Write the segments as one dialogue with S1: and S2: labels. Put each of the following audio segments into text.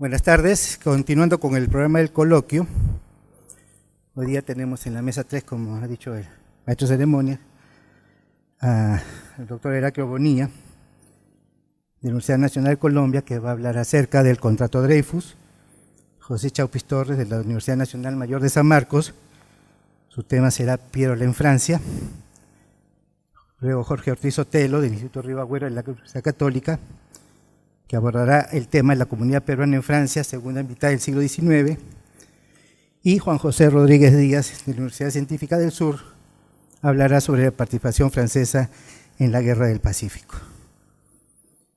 S1: Buenas tardes, continuando con el programa del coloquio. Hoy día tenemos en la mesa 3, como ha dicho el maestro de ceremonia, al doctor Heraclio Bonilla, de la Universidad Nacional de Colombia, que va a hablar acerca del contrato Dreyfus, José Chaupis Torres, de la Universidad Nacional Mayor de San Marcos, su tema será Pierola en Francia, luego Jorge Ortiz Otelo, del Instituto Río Agüero, de la Universidad Católica, que abordará el tema de la comunidad peruana en Francia, segunda mitad del siglo XIX, y Juan José Rodríguez Díaz, de la Universidad Científica del Sur, hablará sobre la participación francesa en la Guerra del Pacífico.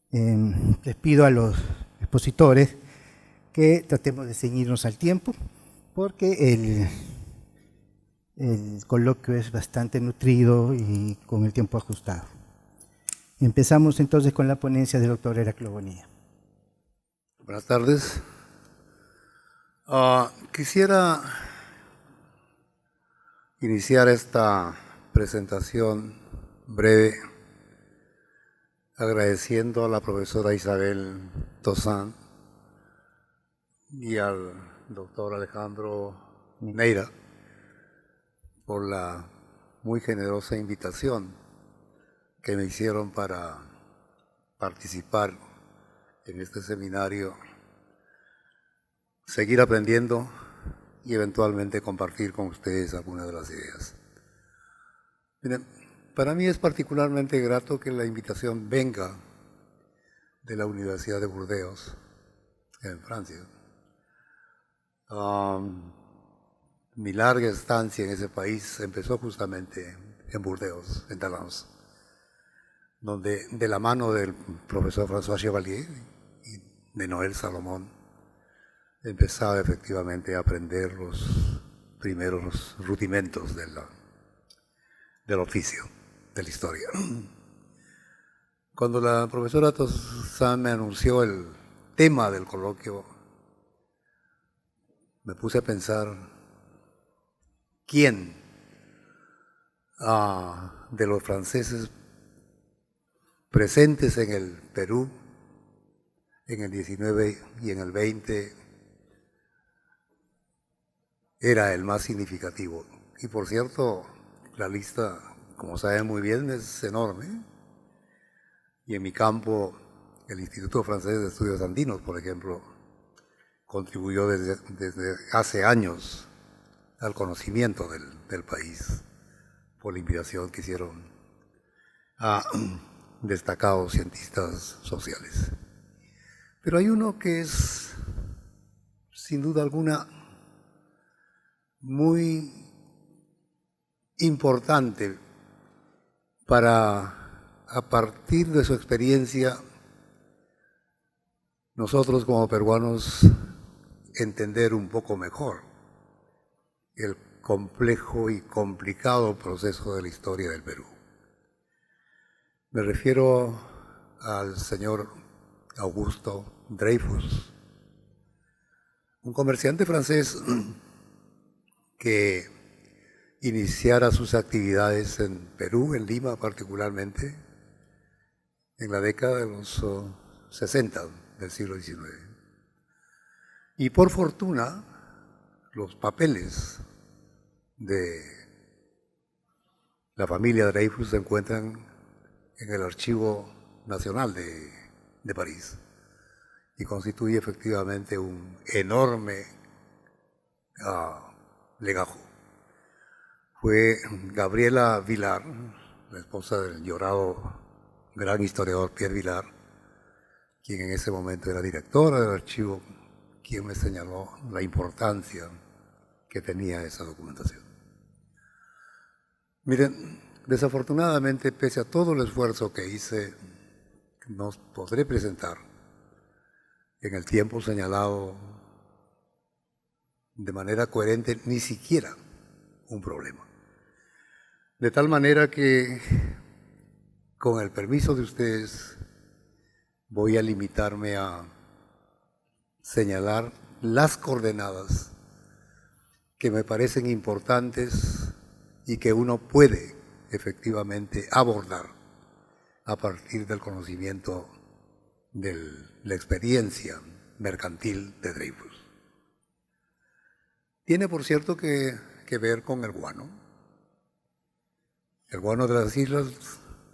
S1: Les pido a los expositores que tratemos de ceñirnos al tiempo, porque el coloquio es bastante nutrido y con el tiempo ajustado. Empezamos entonces con la ponencia del doctor Heraclio Bonilla.
S2: Buenas tardes. Quisiera iniciar esta presentación breve agradeciendo a la profesora Isabel Tozán y al doctor Alejandro Neira por la muy generosa invitación que me hicieron para participar en este seminario, seguir aprendiendo y eventualmente compartir con ustedes algunas de las ideas. Miren, para mí es particularmente grato que la invitación venga de la Universidad de Burdeos, en Francia. Mi larga estancia en ese país empezó justamente en Burdeos, en Talence, donde de la mano del profesor François Chevalier y de Noel Salomón empezaba efectivamente a aprender los primeros rudimentos del oficio, de la historia. Cuando la profesora Tozán me anunció el tema del coloquio, me puse a pensar quién de los franceses presentes en el Perú en el 19 y en el 20 era el más significativo. Y por cierto, la lista, como saben muy bien, es enorme. Y en mi campo, el Instituto Francés de Estudios Andinos, por ejemplo, contribuyó desde hace años al conocimiento del país por la invitación que hicieron a destacados cientistas sociales. Pero hay uno que es, sin duda alguna, muy importante para, a partir de su experiencia, nosotros como peruanos entender un poco mejor el complejo y complicado proceso de la historia del Perú. Me refiero al señor Augusto Dreyfus, un comerciante francés que iniciara sus actividades en Perú, en Lima particularmente, en la década de los 60 del siglo XIX. Y por fortuna, los papeles de la familia Dreyfus se encuentran en el Archivo Nacional de París y constituye efectivamente un enorme legajo. Fue Gabriela Vilar, la esposa del llorado gran historiador Pierre Vilar, quien en ese momento era directora del archivo, quien me señaló la importancia que tenía esa documentación. Miren, desafortunadamente, pese a todo el esfuerzo que hice, no podré presentar en el tiempo señalado de manera coherente ni siquiera un problema. De tal manera que, con el permiso de ustedes, voy a limitarme a señalar las coordenadas que me parecen importantes y que uno puede efectivamente abordar a partir del conocimiento de la experiencia mercantil de Dreyfus. Tiene, por cierto, que ver con el guano. El guano de las islas,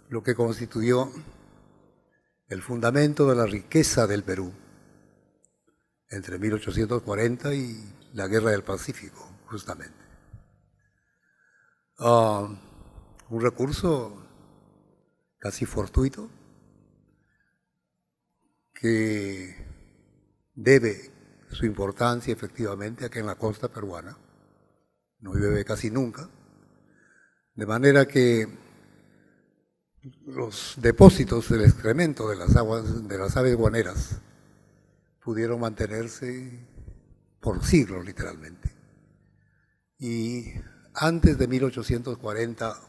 S2: lo que constituyó el fundamento de la riqueza del Perú entre 1840 y la Guerra del Pacífico, justamente. Un recurso casi fortuito que debe su importancia efectivamente a que en la costa peruana no llueve casi nunca, de manera que los depósitos del excremento de las aves guaneras pudieron mantenerse por siglos literalmente. Y antes de 1840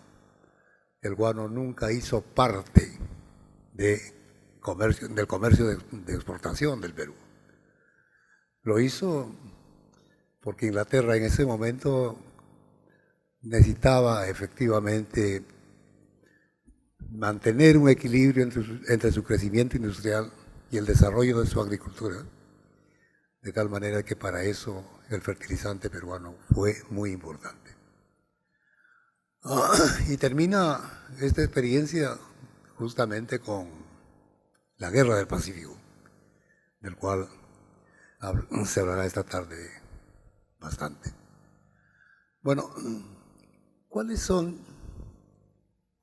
S2: el guano nunca hizo parte del comercio de exportación del Perú. Lo hizo porque Inglaterra en ese momento necesitaba efectivamente mantener un equilibrio entre su crecimiento industrial y el desarrollo de su agricultura, de tal manera que para eso el fertilizante peruano fue muy importante. Y termina esta experiencia justamente con la Guerra del Pacífico, del cual se hablará esta tarde bastante. Bueno, ¿cuáles son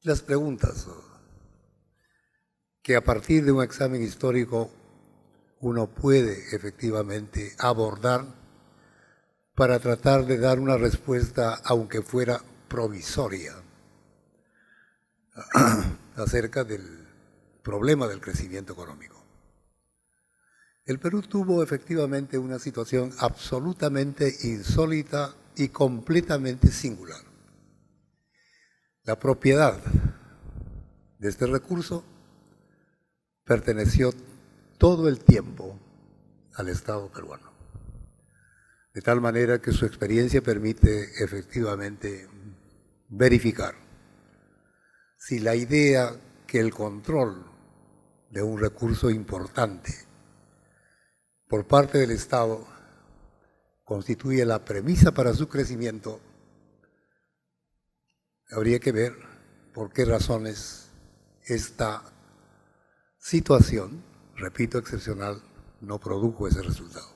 S2: las preguntas que a partir de un examen histórico uno puede efectivamente abordar para tratar de dar una respuesta, aunque fuera provisoria, acerca del problema del crecimiento económico? El Perú tuvo efectivamente una situación absolutamente insólita y completamente singular. La propiedad de este recurso perteneció todo el tiempo al Estado peruano, de tal manera que su experiencia permite efectivamente verificar si la idea que el control de un recurso importante por parte del Estado constituye la premisa para su crecimiento, habría que ver por qué razones esta situación, repito, excepcional, no produjo ese resultado.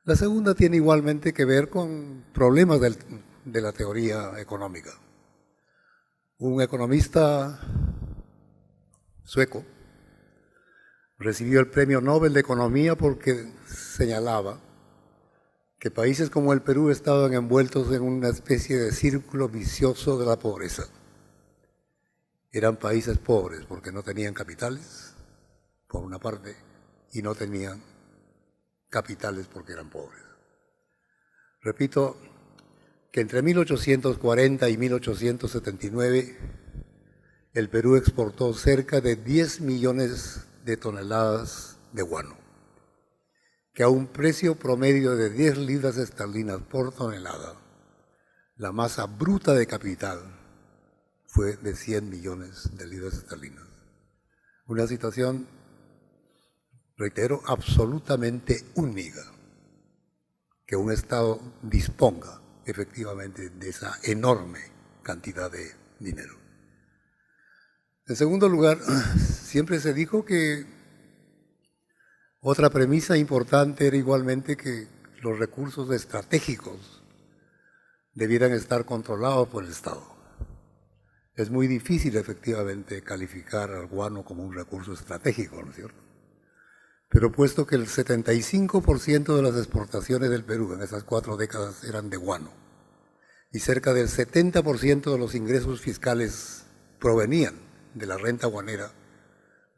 S2: La segunda tiene igualmente que ver con problemas de la teoría económica. Un economista sueco recibió el Premio Nobel de Economía porque señalaba que países como el Perú estaban envueltos en una especie de círculo vicioso de la pobreza. Eran países pobres porque no tenían capitales, por una parte, y no tenían capitales porque eran pobres. Repito que entre 1840 y 1879 el Perú exportó cerca de 10 millones de toneladas de guano, que a un precio promedio de 10 libras esterlinas por tonelada, la masa bruta de capital fue de 100 millones de libras esterlinas. Una situación, reitero, absolutamente única, que un Estado disponga efectivamente de esa enorme cantidad de dinero. En segundo lugar, siempre se dijo que otra premisa importante era igualmente que los recursos estratégicos debieran estar controlados por el Estado. Es muy difícil efectivamente calificar al guano como un recurso estratégico, ¿no es cierto? Pero puesto que el 75% de las exportaciones del Perú en esas 4 décadas eran de guano y cerca del 70% de los ingresos fiscales provenían de la renta guanera,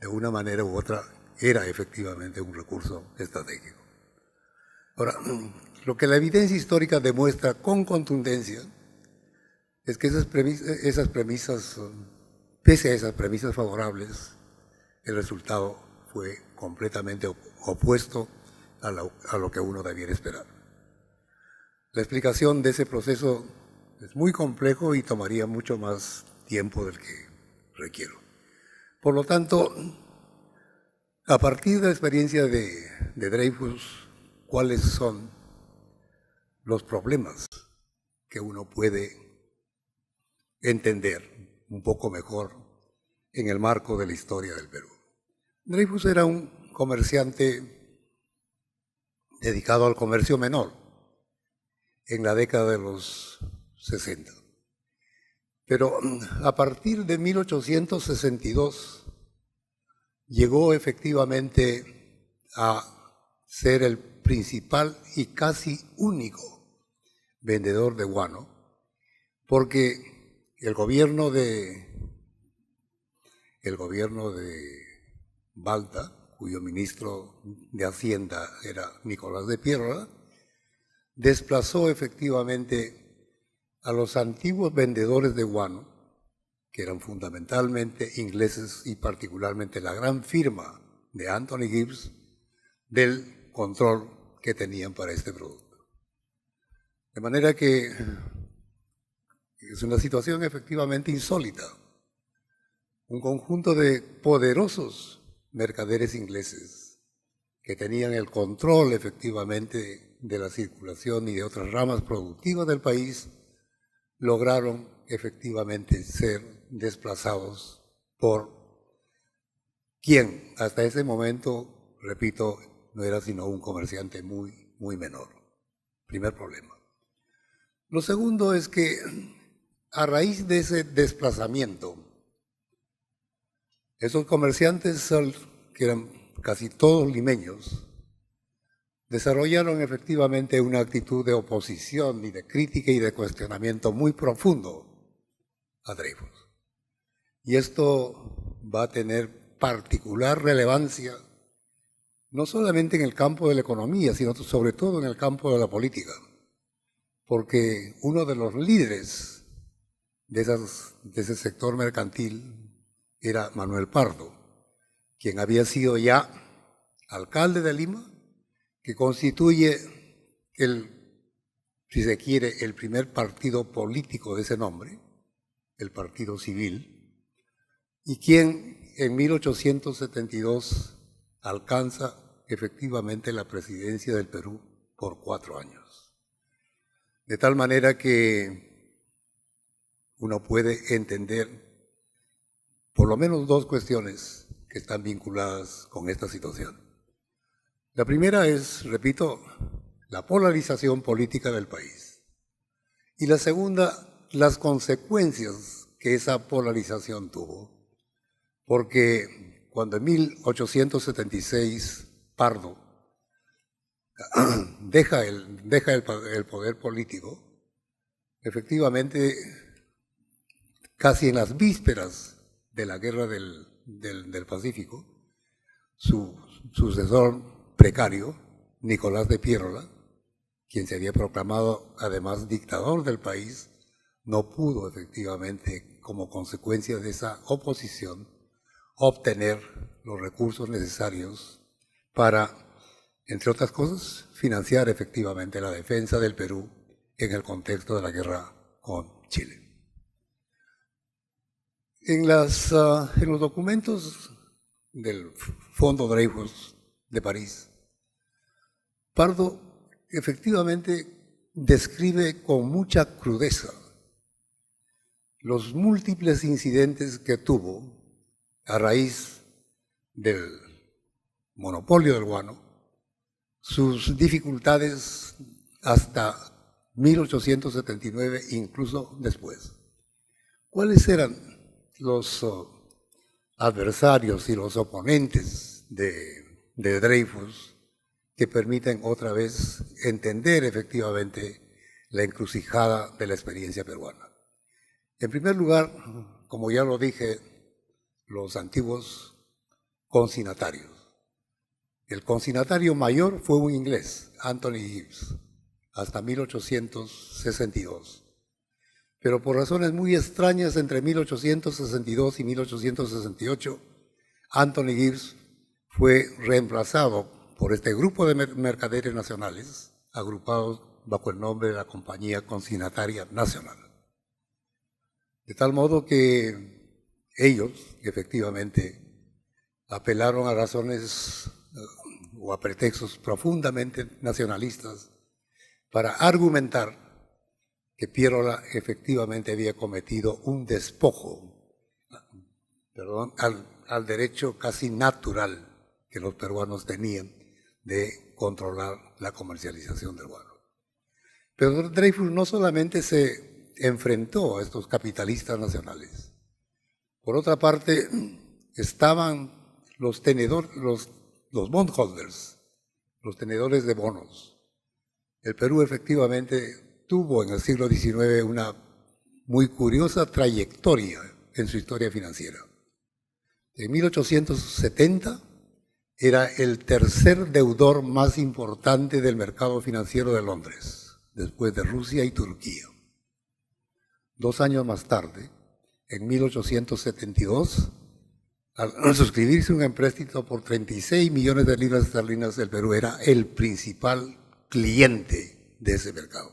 S2: de una manera u otra era efectivamente un recurso estratégico. Ahora, lo que la evidencia histórica demuestra con contundencia es que pese a esas premisas favorables, el resultado fue completamente opuesto a lo que uno debiera esperar. La explicación de ese proceso es muy complejo y tomaría mucho más tiempo del que requiero. Por lo tanto, a partir de la experiencia de de Dreyfus cuáles son los problemas que uno puede entender un poco mejor en el marco de la historia del Perú. Dreyfus era un comerciante dedicado al comercio menor en la década de los 60. Pero a partir de 1862 llegó efectivamente a ser el principal y casi único vendedor de guano, porque el gobierno de Balta, cuyo ministro de Hacienda era Nicolás de Piérola, desplazó efectivamente a los antiguos vendedores de guano, que eran fundamentalmente ingleses y particularmente la gran firma de Anthony Gibbs, del control que tenían para este producto. De manera que es una situación efectivamente insólita. Un conjunto de poderosos mercaderes ingleses que tenían el control efectivamente de la circulación y de otras ramas productivas del país, lograron efectivamente ser desplazados por quien hasta ese momento, repito, no era sino un comerciante muy, muy menor. Primer problema. Lo segundo es que a raíz de ese desplazamiento, esos comerciantes, que eran casi todos limeños, desarrollaron efectivamente una actitud de oposición y de crítica y de cuestionamiento muy profundo a Dreyfus. Y esto va a tener particular relevancia no solamente en el campo de la economía, sino sobre todo en el campo de la política, porque uno de los líderes de ese sector mercantil era Manuel Pardo, quien había sido ya alcalde de Lima, que constituye si se quiere, el primer partido político de ese nombre, el Partido Civil, y quien en 1872 alcanza efectivamente la presidencia del Perú por 4 años. De tal manera que uno puede entender por lo menos 2 cuestiones que están vinculadas con esta situación. La primera es, repito, la polarización política del país. Y la segunda, las consecuencias que esa polarización tuvo. Porque cuando en 1876 Pardo deja el poder político, efectivamente, casi en las vísperas de la guerra del Pacífico, su sucesor precario, Nicolás de Piérola, quien se había proclamado además dictador del país, no pudo efectivamente, como consecuencia de esa oposición, obtener los recursos necesarios para, entre otras cosas, financiar efectivamente la defensa del Perú en el contexto de la guerra con Chile. En los documentos del Fondo Dreyfus de París, Pardo efectivamente describe con mucha crudeza los múltiples incidentes que tuvo a raíz del monopolio del guano, sus dificultades hasta 1879, incluso después. ¿Cuáles eran los adversarios y los oponentes de Dreyfus que permiten otra vez entender efectivamente la encrucijada de la experiencia peruana? En primer lugar, como ya lo dije, los antiguos consignatarios. El consignatario mayor fue un inglés, Anthony Gibbs, hasta 1862. Pero por razones muy extrañas, entre 1862 y 1868, Anthony Gibbs fue reemplazado por este grupo de mercaderes nacionales, agrupados bajo el nombre de la Compañía Consignataria Nacional. De tal modo que ellos, efectivamente, apelaron a razones o a pretextos profundamente nacionalistas para argumentar que Piérola efectivamente había cometido un despojo, al derecho casi natural que los peruanos tenían de controlar la comercialización del guano. Pero Dreyfus no solamente se enfrentó a estos capitalistas nacionales. Por otra parte, estaban los bondholders, los tenedores de bonos. El Perú efectivamente tuvo en el siglo XIX una muy curiosa trayectoria en su historia financiera. En 1870 era el tercer deudor más importante del mercado financiero de Londres, después de Rusia y Turquía. 2 años más tarde, en 1872, al suscribirse un empréstito por 36 millones de libras esterlinas, el Perú era el principal cliente de ese mercado.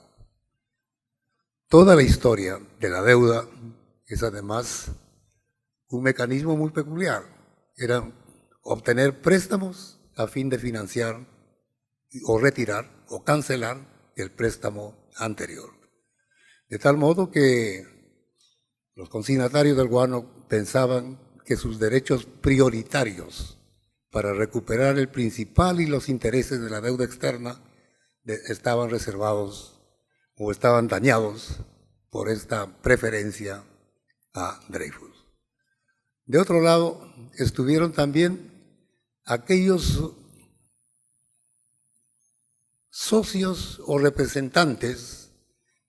S2: Toda la historia de la deuda es además un mecanismo muy peculiar. Era obtener préstamos a fin de financiar o retirar o cancelar el préstamo anterior. De tal modo que los consignatarios del guano pensaban que sus derechos prioritarios para recuperar el principal y los intereses de la deuda externa estaban reservados o estaban dañados por esta preferencia a Dreyfus. De otro lado, estuvieron también aquellos socios o representantes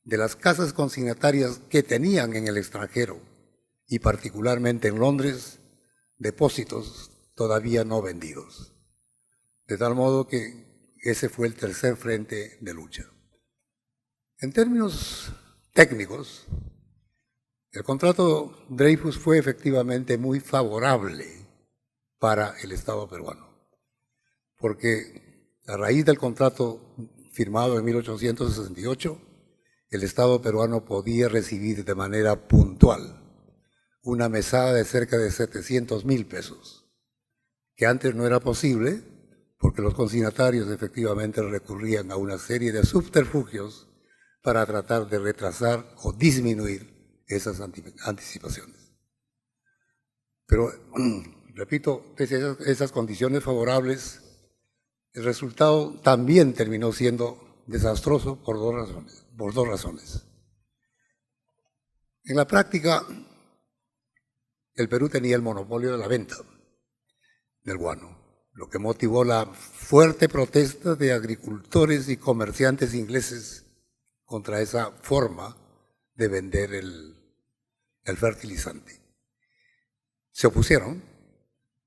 S2: de las casas consignatarias que tenían en el extranjero y particularmente en Londres depósitos todavía no vendidos. De tal modo que ese fue el tercer frente de lucha. En términos técnicos, el contrato Dreyfus fue efectivamente muy favorable para el Estado peruano, porque a raíz del contrato firmado en 1868, el Estado peruano podía recibir de manera puntual una mesada de cerca de 700.000 pesos, que antes no era posible porque los consignatarios efectivamente recurrían a una serie de subterfugios para tratar de retrasar o disminuir esas anticipaciones. Pero, repito, pese a esas condiciones favorables, el resultado también terminó siendo desastroso por dos razones. En la práctica, el Perú tenía el monopolio de la venta del guano, lo que motivó la fuerte protesta de agricultores y comerciantes ingleses contra esa forma de vender el fertilizante. Se opusieron,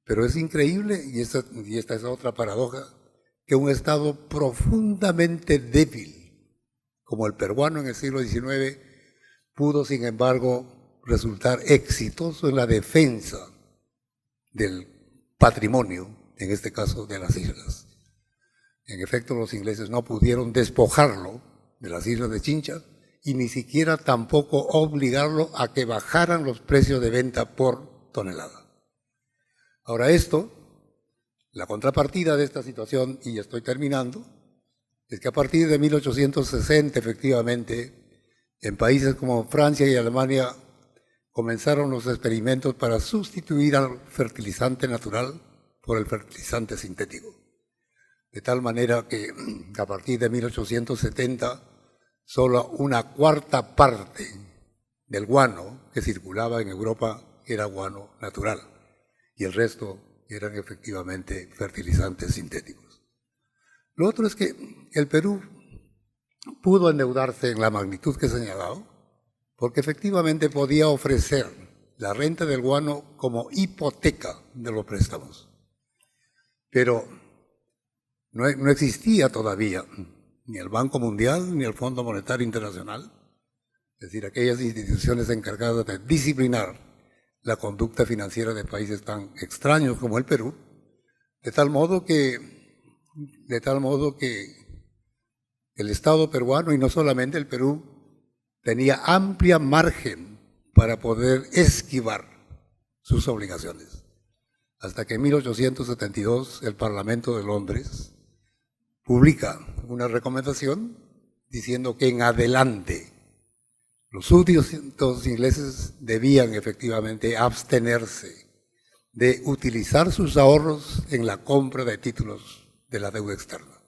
S2: pero es increíble, y esta es otra paradoja, que un Estado profundamente débil, como el peruano en el siglo XIX, pudo, sin embargo, resultar exitoso en la defensa del patrimonio, en este caso de las islas. En efecto, los ingleses no pudieron despojarlo de las islas de Chincha y ni siquiera tampoco obligarlo a que bajaran los precios de venta por tonelada. Ahora la contrapartida de esta situación, y estoy terminando, es que a partir de 1860, efectivamente, en países como Francia y Alemania comenzaron los experimentos para sustituir al fertilizante natural por el fertilizante sintético. De tal manera que a partir de 1870, solo una cuarta parte del guano que circulaba en Europa era guano natural y el resto eran efectivamente fertilizantes sintéticos. Lo otro es que el Perú pudo endeudarse en la magnitud que he señalado porque efectivamente podía ofrecer la renta del guano como hipoteca de los préstamos. Pero no existía todavía ni el Banco Mundial ni el Fondo Monetario Internacional, es decir, aquellas instituciones encargadas de disciplinar la conducta financiera de países tan extraños como el Perú, de tal modo que el Estado peruano, y no solamente el Perú, tenía amplia margen para poder esquivar sus obligaciones. hasta que en 1872 el Parlamento de Londres publica una recomendación diciendo que en adelante los súbditos ingleses debían efectivamente abstenerse de utilizar sus ahorros en la compra de títulos de la deuda externa.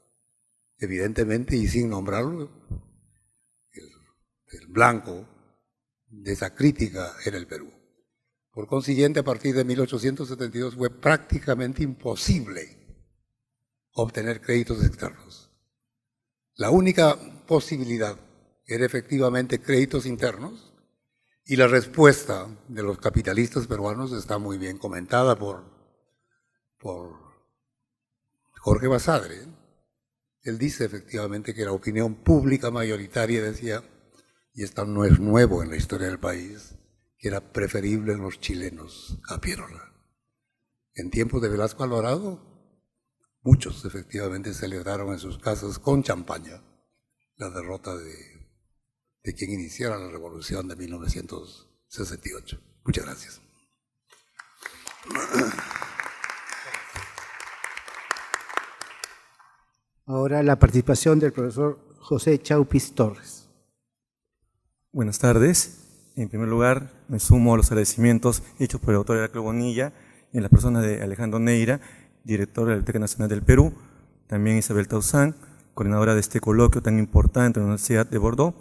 S2: Evidentemente, y sin nombrarlo, el blanco de esa crítica era el Perú. Por consiguiente, a partir de 1872 fue prácticamente imposible obtener créditos externos. La única posibilidad era efectivamente créditos internos, y la respuesta de los capitalistas peruanos está muy bien comentada por Jorge Basadre. Él dice efectivamente que la opinión pública mayoritaria decía, y esto no es nuevo en la historia del país, que era preferible los chilenos a Piérola. En tiempos de Velasco Alvarado, muchos efectivamente celebraron en sus casas con champaña la derrota de quien iniciara la revolución de 1968. Muchas gracias.
S1: Ahora la participación del profesor José Chaupis Torres.
S3: Buenas tardes. En primer lugar, me sumo a los agradecimientos hechos por el doctor Heraclio Bonilla en la persona de Alejandro Neira, director de la Biblioteca Nacional del Perú, también Isabel Tauzán, coordinadora de este coloquio tan importante en la Universidad de Bordeaux.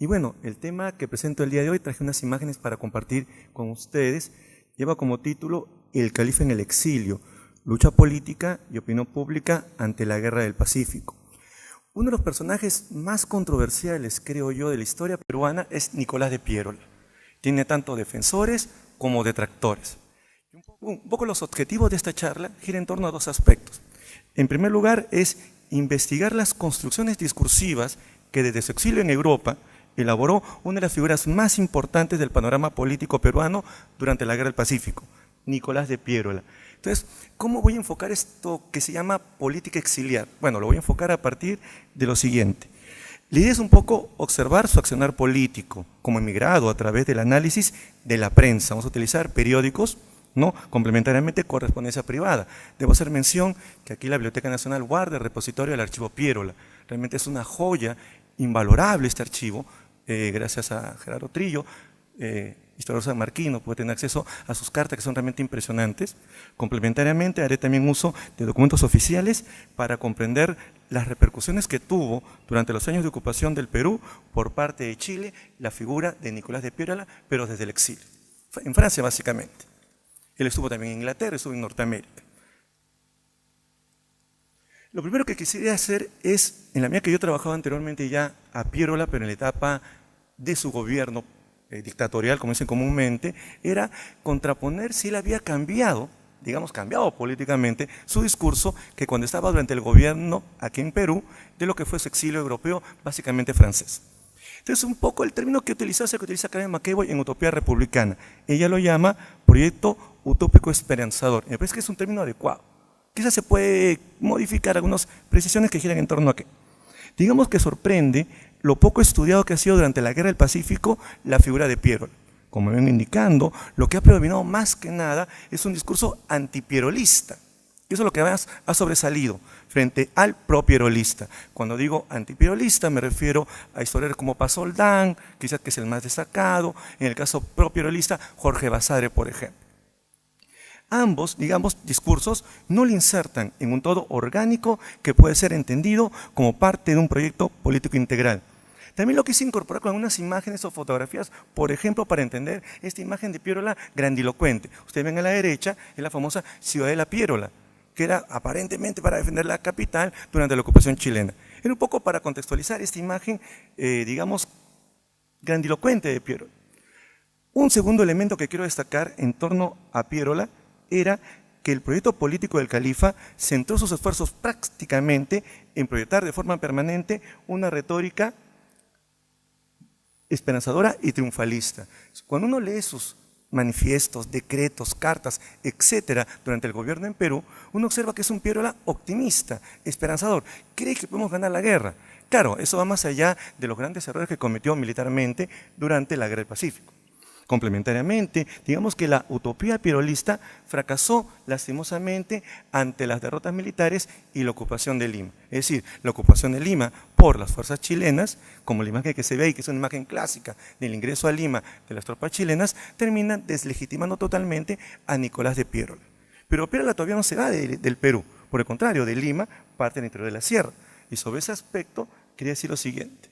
S3: Y bueno, el tema que presento el día de hoy, traje unas imágenes para compartir con ustedes, lleva como título El Califa en el exilio, lucha política y opinión pública ante la Guerra del Pacífico. Uno de los personajes más controversiales, creo yo, de la historia peruana es Nicolás de Piérola. Tiene tanto defensores como detractores. Un poco los objetivos de esta charla giran en torno a dos aspectos. En primer lugar, es investigar las construcciones discursivas que desde su exilio en Europa elaboró una de las figuras más importantes del panorama político peruano durante la Guerra del Pacífico, Nicolás de Piérola. Entonces, ¿cómo voy a enfocar esto que se llama política exiliar? Bueno, lo voy a enfocar a partir de lo siguiente. La idea es un poco observar su accionar político como emigrado a través del análisis de la prensa. Vamos a utilizar periódicos, ¿no? Complementariamente correspondencia privada. Debo hacer mención que aquí la Biblioteca Nacional guarda el repositorio del archivo Piérola. Realmente es una joya invalorable este archivo, gracias a Gerardo Trillo, historiador sanmarquino, puede tener acceso a sus cartas que son realmente impresionantes. Complementariamente haré también uso de documentos oficiales para comprender las repercusiones que tuvo durante los años de ocupación del Perú por parte de Chile la figura de Nicolás de Piérola, pero desde el exilio, en Francia básicamente. Él estuvo también en Inglaterra, estuvo en Norteamérica. Lo primero que quisiera hacer es, en la medida que yo trabajaba anteriormente ya a Piérola, pero en la etapa de su gobierno dictatorial, como dicen comúnmente, era contraponer si él había cambiado, digamos cambiado políticamente, su discurso que cuando estaba durante el gobierno aquí en Perú, de lo que fue su exilio europeo, básicamente francés. Entonces, un poco el término que utilizó es el que utiliza Karen McEvoy en Utopía Republicana. Ella lo llama proyecto utópico esperanzador. Me parece que es un término adecuado. Quizás se puede modificar algunas precisiones que giran en torno a qué. Digamos que sorprende lo poco estudiado que ha sido durante la Guerra del Pacífico la figura de Piérola. Como ven indicando, lo que ha predominado más que nada es un discurso antipierolista. Y eso es lo que más ha sobresalido frente al propierolista. Cuando digo antipierolista me refiero a historiadores como Paz Oldán, quizás que es el más destacado, en el caso propierolista, Jorge Basadre, por ejemplo. Ambos, digamos, discursos no le insertan en un todo orgánico que puede ser entendido como parte de un proyecto político integral. También lo quise incorporar con algunas imágenes o fotografías, por ejemplo, para entender esta imagen de Piérola grandilocuente. Ustedes ven a la derecha, es la famosa Ciudadela Piérola, que era aparentemente para defender la capital durante la ocupación chilena. Era un poco para contextualizar esta imagen, digamos, grandilocuente de Piérola. Un segundo elemento que quiero destacar en torno a Piérola era que el proyecto político del califa centró sus esfuerzos prácticamente en proyectar de forma permanente una retórica esperanzadora y triunfalista. Cuando uno lee sus manifiestos, decretos, cartas, etcétera, durante el gobierno en Perú, uno observa que es un Piérola optimista, esperanzador, cree que podemos ganar la guerra. Claro, eso va más allá de los grandes errores que cometió militarmente durante la Guerra del Pacífico. Complementariamente, digamos que la utopía pirolista fracasó lastimosamente ante las derrotas militares y la ocupación de Lima. Es decir, la ocupación de Lima por las fuerzas chilenas, como la imagen que se ve ahí, que es una imagen clásica del ingreso a Lima de las tropas chilenas, termina deslegitimando totalmente a Nicolás de Piérola. Pero Piérola todavía no se va del Perú, por el contrario, de Lima parte del interior de la sierra. Y sobre ese aspecto quería decir lo siguiente.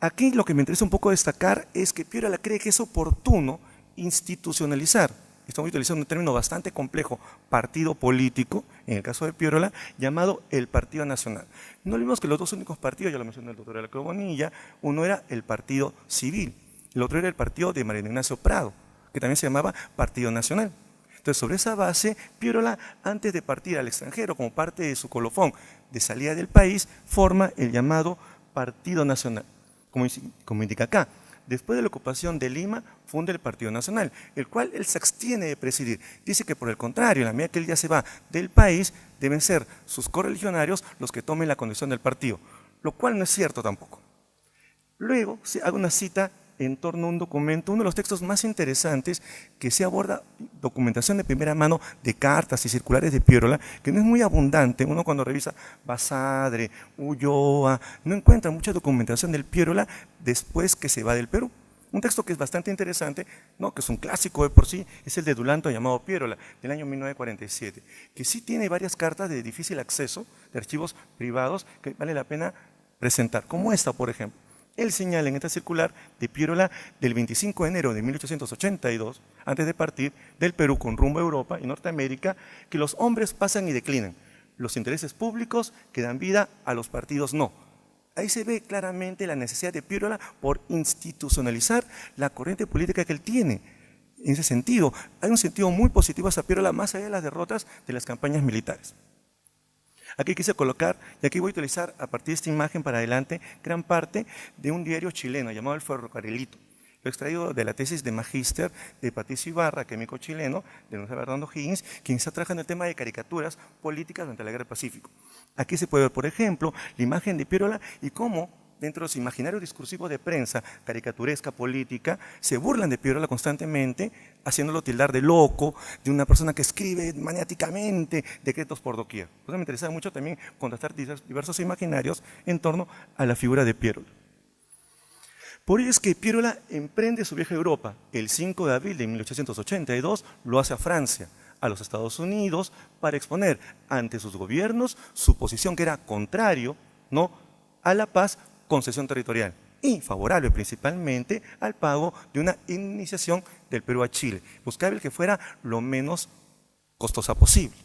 S3: Aquí lo que me interesa un poco destacar es que Piérola cree que es oportuno institucionalizar, estamos utilizando un término bastante complejo, partido político, en el caso de Piérola, llamado el Partido Nacional. No olvidemos que los dos únicos partidos, ya lo mencionó el doctor Heraclio Bonilla, uno era el Partido Civil, el otro era el partido de Mariano Ignacio Prado, que también se llamaba Partido Nacional. Entonces, sobre esa base, Piérola, antes de partir al extranjero como parte de su colofón de salida del país, forma el llamado Partido Nacional. Como indica acá, después de la ocupación de Lima, funda el Partido Nacional, el cual él se abstiene de presidir. Dice que por el contrario, en la medida que él ya se va del país, deben ser sus correligionarios los que tomen la conducción del partido, lo cual no es cierto tampoco. Luego, se hago una cita en torno a un documento, uno de los textos más interesantes que se aborda, documentación de primera mano de cartas y circulares de Piérola, que no es muy abundante. Uno cuando revisa Basadre, Ulloa, no encuentra mucha documentación del Piérola después que se va del Perú. Un texto que es bastante interesante, ¿no?, que es un clásico de por sí, es el de Dulanto llamado Piérola, del año 1947, que sí tiene varias cartas de difícil acceso, de archivos privados, que vale la pena presentar, como esta, por ejemplo. Él señala en esta circular de Piérola del 25 de enero de 1882, antes de partir del Perú con rumbo a Europa y Norteamérica, que los hombres pasan y declinan. Los intereses públicos que dan vida a los partidos no. Ahí se ve claramente la necesidad de Piérola por institucionalizar la corriente política que él tiene. En ese sentido, hay un sentido muy positivo hacia Piérola más allá de las derrotas de las campañas militares. Aquí quise colocar, y aquí voy a utilizar a partir de esta imagen para adelante, gran parte de un diario chileno llamado El Ferrocarrilito. Lo he extraído de la tesis de magíster de Patricio Ibarra, químico chileno, de la Universidad Bernardo Higgins, quien se trabaja en el tema de caricaturas políticas durante la Guerra del Pacífico. Aquí se puede ver, por ejemplo, la imagen de Piérola y cómo, dentro de los imaginarios discursivos de prensa caricaturesca, política, se burlan de Piérola constantemente, haciéndolo tildar de loco, de una persona que escribe maniáticamente decretos por doquier. Por eso me interesaba mucho también contrastar diversos imaginarios en torno a la figura de Piérola. Por ello es que Piérola emprende su viaje a Europa. El 5 de abril de 1882 lo hace a Francia, a los Estados Unidos, para exponer ante sus gobiernos su posición que era contrario, ¿no?, a la paz, concesión territorial y favorable principalmente al pago de una indemnización del Perú a Chile, buscaba el que fuera lo menos costosa posible,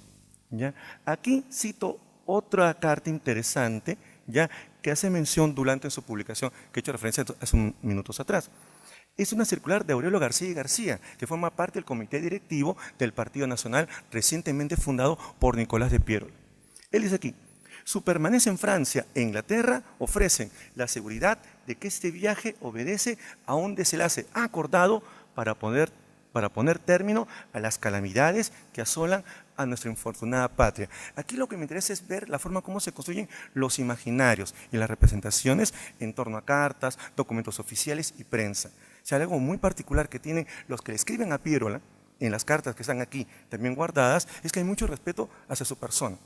S3: ¿ya? Aquí cito otra carta interesante, ¿ya?, que hace mención Dulanto en su publicación, que he hecho referencia hace unos minutos atrás. Es una circular de Aurelio García y García, que forma parte del comité directivo del Partido Nacional recientemente fundado por Nicolás de Piérola. Él dice aquí: su permanencia en Francia e Inglaterra ofrecen la seguridad de que este viaje obedece a un desenlace acordado para poner término a las calamidades que asolan a nuestra infortunada patria. Aquí lo que me interesa es ver la forma como se construyen los imaginarios y las representaciones en torno a cartas, documentos oficiales y prensa. O sea, algo muy particular que tienen los que le escriben a Piérola, en las cartas que están aquí también guardadas, es que hay mucho respeto hacia su persona.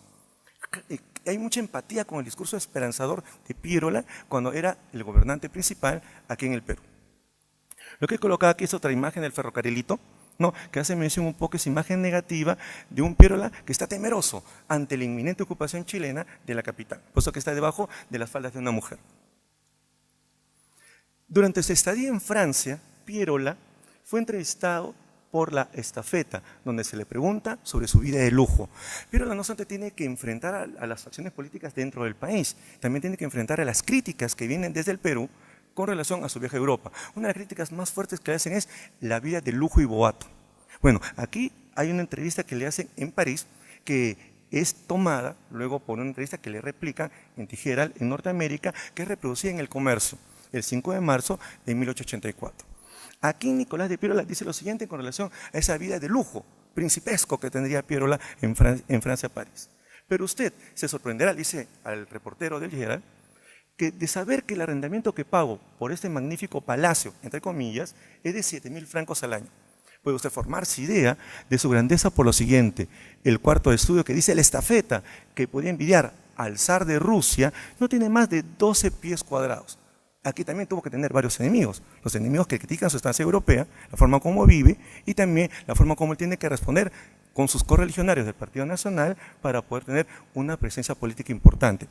S3: Hay mucha empatía con el discurso esperanzador de Piérola cuando era el gobernante principal aquí en el Perú. Lo que he colocado aquí es otra imagen del ferrocarrilito, ¿no?, que hace mención un poco esa imagen negativa de un Piérola que está temeroso ante la inminente ocupación chilena de la capital, puesto que está debajo de las faldas de una mujer. Durante su estadía en Francia, Piérola fue entrevistado por la Estafeta, donde se le pregunta sobre su vida de lujo. Piérola no solamente tiene que enfrentar a las facciones políticas dentro del país, también tiene que enfrentar a las críticas que vienen desde el Perú con relación a su viaje a Europa. Una de las críticas más fuertes que le hacen es la vida de lujo y boato. Bueno, aquí hay una entrevista que le hacen en París que es tomada luego por una entrevista que le replican en Tijera, en Norteamérica, que es reproducida en El Comercio, el 5 de marzo de 1884. Aquí Nicolás de Piérola dice lo siguiente con relación a esa vida de lujo principesco que tendría Piérola en Francia, París. Pero usted se sorprenderá, dice al reportero del Gerald, que de saber que el arrendamiento que pago por este magnífico palacio, entre comillas, es de 7.000 francos al año. Puede usted formarse idea de su grandeza por lo siguiente. El cuarto de estudio que dice la estafeta, que podía envidiar al zar de Rusia, no tiene más de 12 pies cuadrados. Aquí también tuvo que tener varios enemigos. Los enemigos que critican su estancia europea, la forma como vive y también la forma como él tiene que responder con sus correligionarios del Partido Nacional para poder tener una presencia política importante.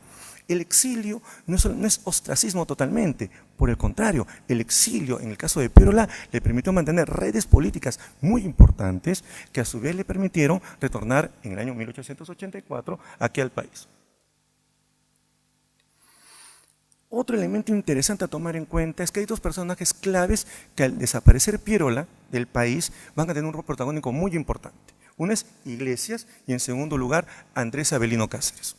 S3: El exilio no es ostracismo totalmente, por el contrario, el exilio en el caso de Piérola le permitió mantener redes políticas muy importantes que a su vez le permitieron retornar en el año 1884 aquí al país. Otro elemento interesante a tomar en cuenta es que hay dos personajes claves que al desaparecer Piérola del país van a tener un rol protagónico muy importante. Uno es Iglesias y en segundo lugar Andrés Avelino Cáceres.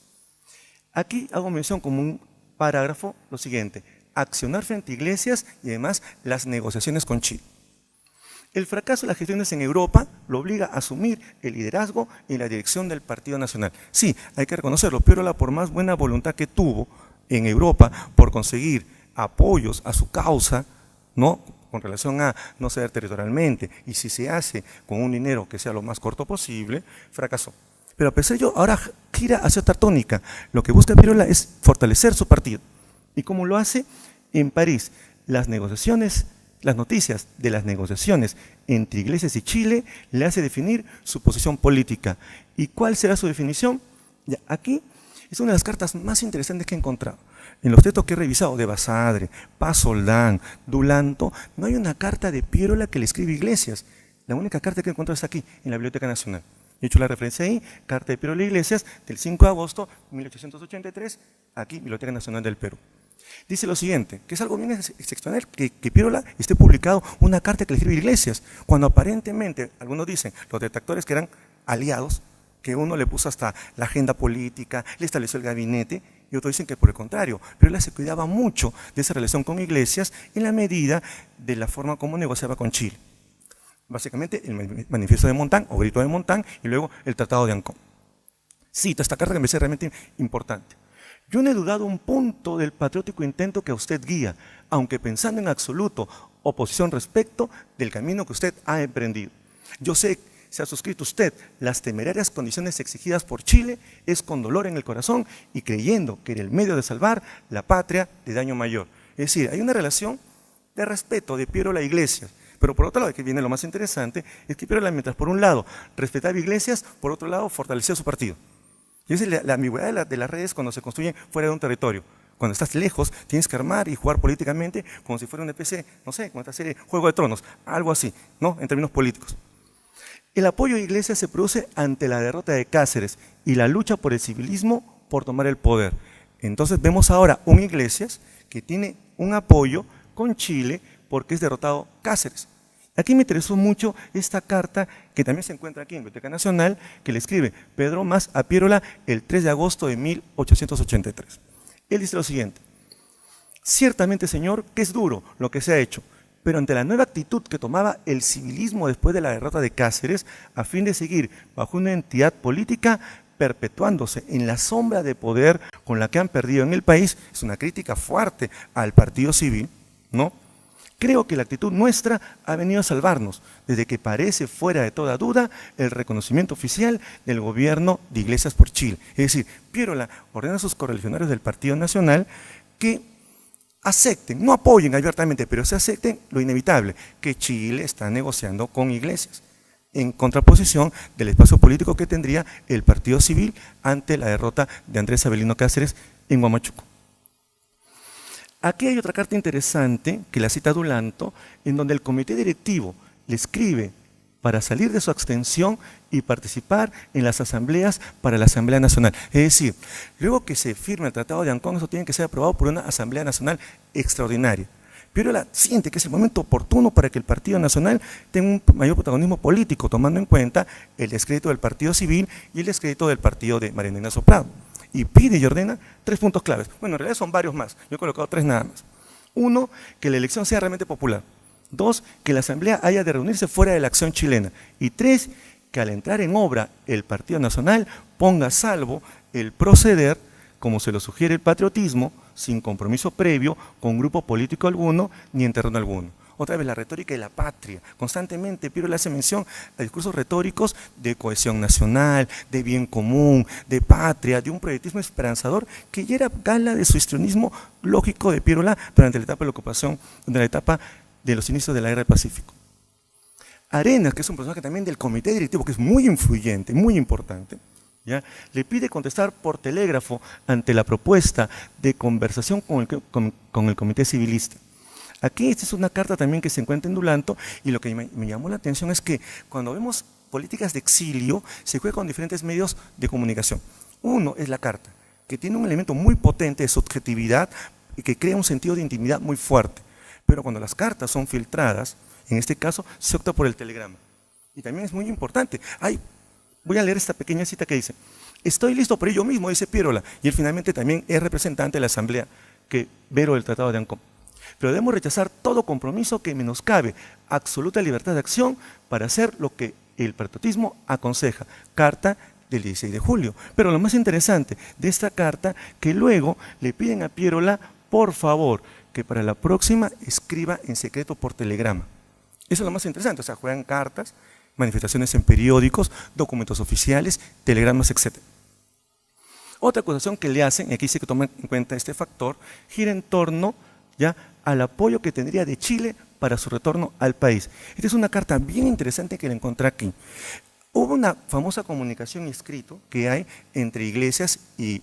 S3: Aquí hago mención como un parágrafo lo siguiente: accionar frente a Iglesias y además las negociaciones con Chile. El fracaso de las gestiones en Europa lo obliga a asumir el liderazgo y la dirección del Partido Nacional. Sí, hay que reconocerlo, Piérola, por más buena voluntad que tuvo en Europa por conseguir apoyos a su causa, ¿no?, con relación a no ceder territorialmente, y si se hace con un dinero que sea lo más corto posible, fracasó. Pero a pesar de ello, ahora gira hacia otra tónica. Lo que busca Piérola es fortalecer su partido. ¿Y cómo lo hace? En París, las noticias de las negociaciones entre Iglesias y Chile le hace definir su posición política. ¿Y cuál será su definición? Ya, aquí es una de las cartas más interesantes que he encontrado. En los textos que he revisado de Basadre, Paz Soldán, Dulanto, no hay una carta de Piérola que le escribe Iglesias. La única carta que he encontrado está aquí, en la Biblioteca Nacional. He hecho la referencia ahí, carta de Piérola Iglesias, del 5 de agosto de 1883, aquí, Biblioteca Nacional del Perú. Dice lo siguiente, que es algo bien excepcional, que Piérola esté publicado una carta que le escribe Iglesias, cuando aparentemente, algunos dicen, los detractores que eran aliados, que uno le puso hasta la agenda política, le estableció el gabinete, y otros dicen que por el contrario, Piérola se cuidaba mucho de esa relación con Iglesias en la medida de la forma como negociaba con Chile. Básicamente el manifiesto de Montán, o grito de Montán, y luego el tratado de Ancón. Cito esta carta que me parece realmente importante. Yo no he dudado un punto del patriótico intento que a usted guía, aunque pensando en absoluto oposición respecto del camino que usted ha emprendido. Yo sé, se ha suscrito usted las temerarias condiciones exigidas por Chile, es con dolor en el corazón y creyendo que era el medio de salvar la patria de daño mayor. Es decir, hay una relación de respeto de Piérola a Iglesias, pero por otro lado, que viene lo más interesante, es que Piérola, mientras por un lado respetaba a Iglesias, por otro lado fortalecía su partido. Y esa es la ambigüedad de las redes cuando se construyen fuera de un territorio. Cuando estás lejos, tienes que armar y jugar políticamente como si fuera una especie, no sé, como esta serie Juego de Tronos, algo así, ¿no?, en términos políticos. El apoyo a Iglesias se produce ante la derrota de Cáceres y la lucha por el civilismo por tomar el poder. Entonces vemos ahora un Iglesias que tiene un apoyo con Chile porque es derrotado Cáceres. Aquí me interesó mucho esta carta que también se encuentra aquí en Biblioteca Nacional, que le escribe Pedro Mas a Piérola el 3 de agosto de 1883. Él dice lo siguiente: ciertamente, señor, que es duro lo que se ha hecho, pero ante la nueva actitud que tomaba el civilismo después de la derrota de Cáceres, a fin de seguir bajo una entidad política perpetuándose en la sombra de poder con la que han perdido en el país, es una crítica fuerte al partido civil, ¿no? Creo que la actitud nuestra ha venido a salvarnos, desde que parece fuera de toda duda el reconocimiento oficial del gobierno de Iglesias por Chile. Es decir, Piérola ordena a sus correligionarios del Partido Nacional que acepten, no apoyen abiertamente, pero se acepten lo inevitable, que Chile está negociando con Iglesias, en contraposición del espacio político que tendría el Partido Civil ante la derrota de Andrés Avelino Cáceres en Huamachuco. Aquí hay otra carta interesante, que la cita Dulanto, en donde el comité directivo le escribe para salir de su abstención y participar en las asambleas para la Asamblea Nacional. Es decir, luego que se firme el Tratado de Ancón, eso tiene que ser aprobado por una Asamblea Nacional extraordinaria. Piérola siente que es el momento oportuno para que el Partido Nacional tenga un mayor protagonismo político, tomando en cuenta el descrédito del Partido Civil y el descrédito del partido de Mariano Ignacio Prado. Y pide y ordena 3 puntos claves. Bueno, en realidad son varios más. Yo he colocado 3 nada más. 1, que la elección sea realmente popular. 2, que la Asamblea haya de reunirse fuera de la acción chilena. Y 3, que al entrar en obra el Partido Nacional ponga a salvo el proceder, como se lo sugiere el patriotismo, sin compromiso previo con grupo político alguno ni en terreno alguno. Otra vez la retórica de la patria. Constantemente Piero le hace mención a discursos retóricos de cohesión nacional, de bien común, de patria, de un proyectismo esperanzador que ya era gala de su histrionismo lógico de Piérola durante la etapa de la ocupación, durante la etapa de los inicios de la Guerra del Pacífico. Arenas, que es un personaje también del comité directivo, que es muy influyente, muy importante, ¿ya? Le pide contestar por telégrafo ante la propuesta de conversación con el comité civilista. Aquí esta es una carta también que se encuentra en Dulanto, y lo que me llamó la atención es que cuando vemos políticas de exilio se juega con diferentes medios de comunicación. Uno es la carta, que tiene un elemento muy potente de subjetividad y que crea un sentido de intimidad muy fuerte. Pero cuando las cartas son filtradas, en este caso se opta por el telegrama. Y también es muy importante. Voy a leer esta pequeña cita que dice: estoy listo por ello mismo, dice Piérola, y él finalmente también es representante de la asamblea que vero el Tratado de Ancón. Pero debemos rechazar todo compromiso que menoscabe absoluta libertad de acción para hacer lo que el patriotismo aconseja. Carta del 16 de julio. Pero lo más interesante de esta carta, que luego le piden a Piérola, por favor, que para la próxima escriba en secreto por telegrama. Eso es lo más interesante, o sea, juegan cartas, manifestaciones en periódicos, documentos oficiales, telegramas, etc. Otra acusación que le hacen, y aquí sí que toman en cuenta este factor, gira en torno ya al apoyo que tendría de Chile para su retorno al país. Esta es una carta bien interesante que la encontré aquí. Hubo una famosa comunicación escrito que hay entre Iglesias y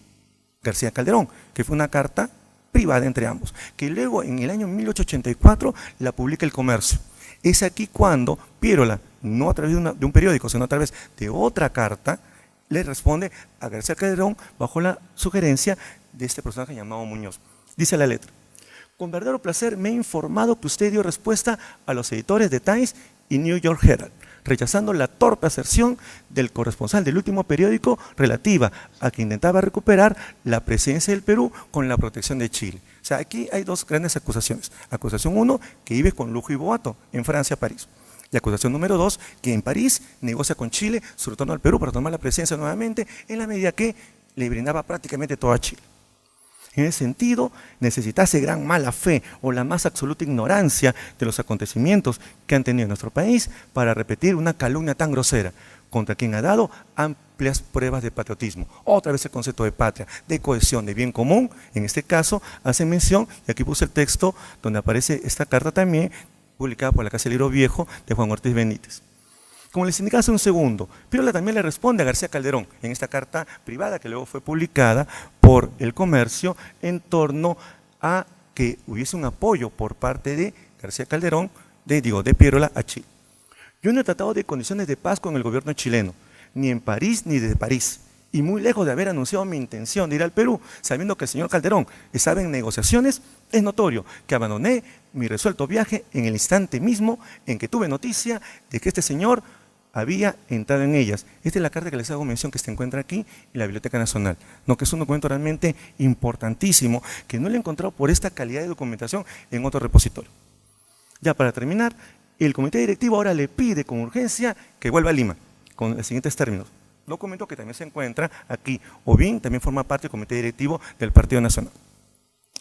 S3: García Calderón, que fue una carta privada entre ambos, que luego en el año 1884 la publica El Comercio. Es aquí cuando Piérola, no a través de un periódico, sino a través de otra carta, le responde a García Calderón bajo la sugerencia de este personaje llamado Muñoz. Dice la letra: con verdadero placer me he informado que usted dio respuesta a los editores de Times y New York Herald, rechazando la torpe aserción del corresponsal del último periódico relativa a que intentaba recuperar la presencia del Perú con la protección de Chile. O sea, aquí hay dos grandes acusaciones. Acusación 1, que vive con lujo y boato en Francia, París. Y acusación número 2, que en París negocia con Chile su retorno al Perú para tomar la presencia nuevamente en la medida que le brindaba prácticamente toda Chile. En ese sentido, necesitase gran mala fe o la más absoluta ignorancia de los acontecimientos que han tenido en nuestro país para repetir una calumnia tan grosera contra quien ha dado amplias pruebas de patriotismo. Otra vez el concepto de patria, de cohesión, de bien común. En este caso hace mención, y aquí puse el texto donde aparece esta carta también, publicada por la Casa del Libro Viejo de Juan Ortiz Benítez. Como les indicaba hace un segundo, Piérola también le responde a García Calderón en esta carta privada que luego fue publicada por El Comercio en torno a que hubiese un apoyo por parte de García Calderón, de Piérola a Chile. Yo no he tratado de condiciones de paz con el gobierno chileno, ni en París ni desde París, y muy lejos de haber anunciado mi intención de ir al Perú, sabiendo que el señor Calderón estaba en negociaciones, es notorio que abandoné mi resuelto viaje en el instante mismo en que tuve noticia de que este señor había entrado en ellas. Esta es la carta que les hago mención que se encuentra aquí en la Biblioteca Nacional, que es un documento realmente importantísimo, que no lo he encontrado por esta calidad de documentación en otro repositorio. Ya para terminar, el comité directivo ahora le pide con urgencia que vuelva a Lima, con los siguientes términos. Documento que también se encuentra aquí, o bien también forma parte del comité directivo del Partido Nacional.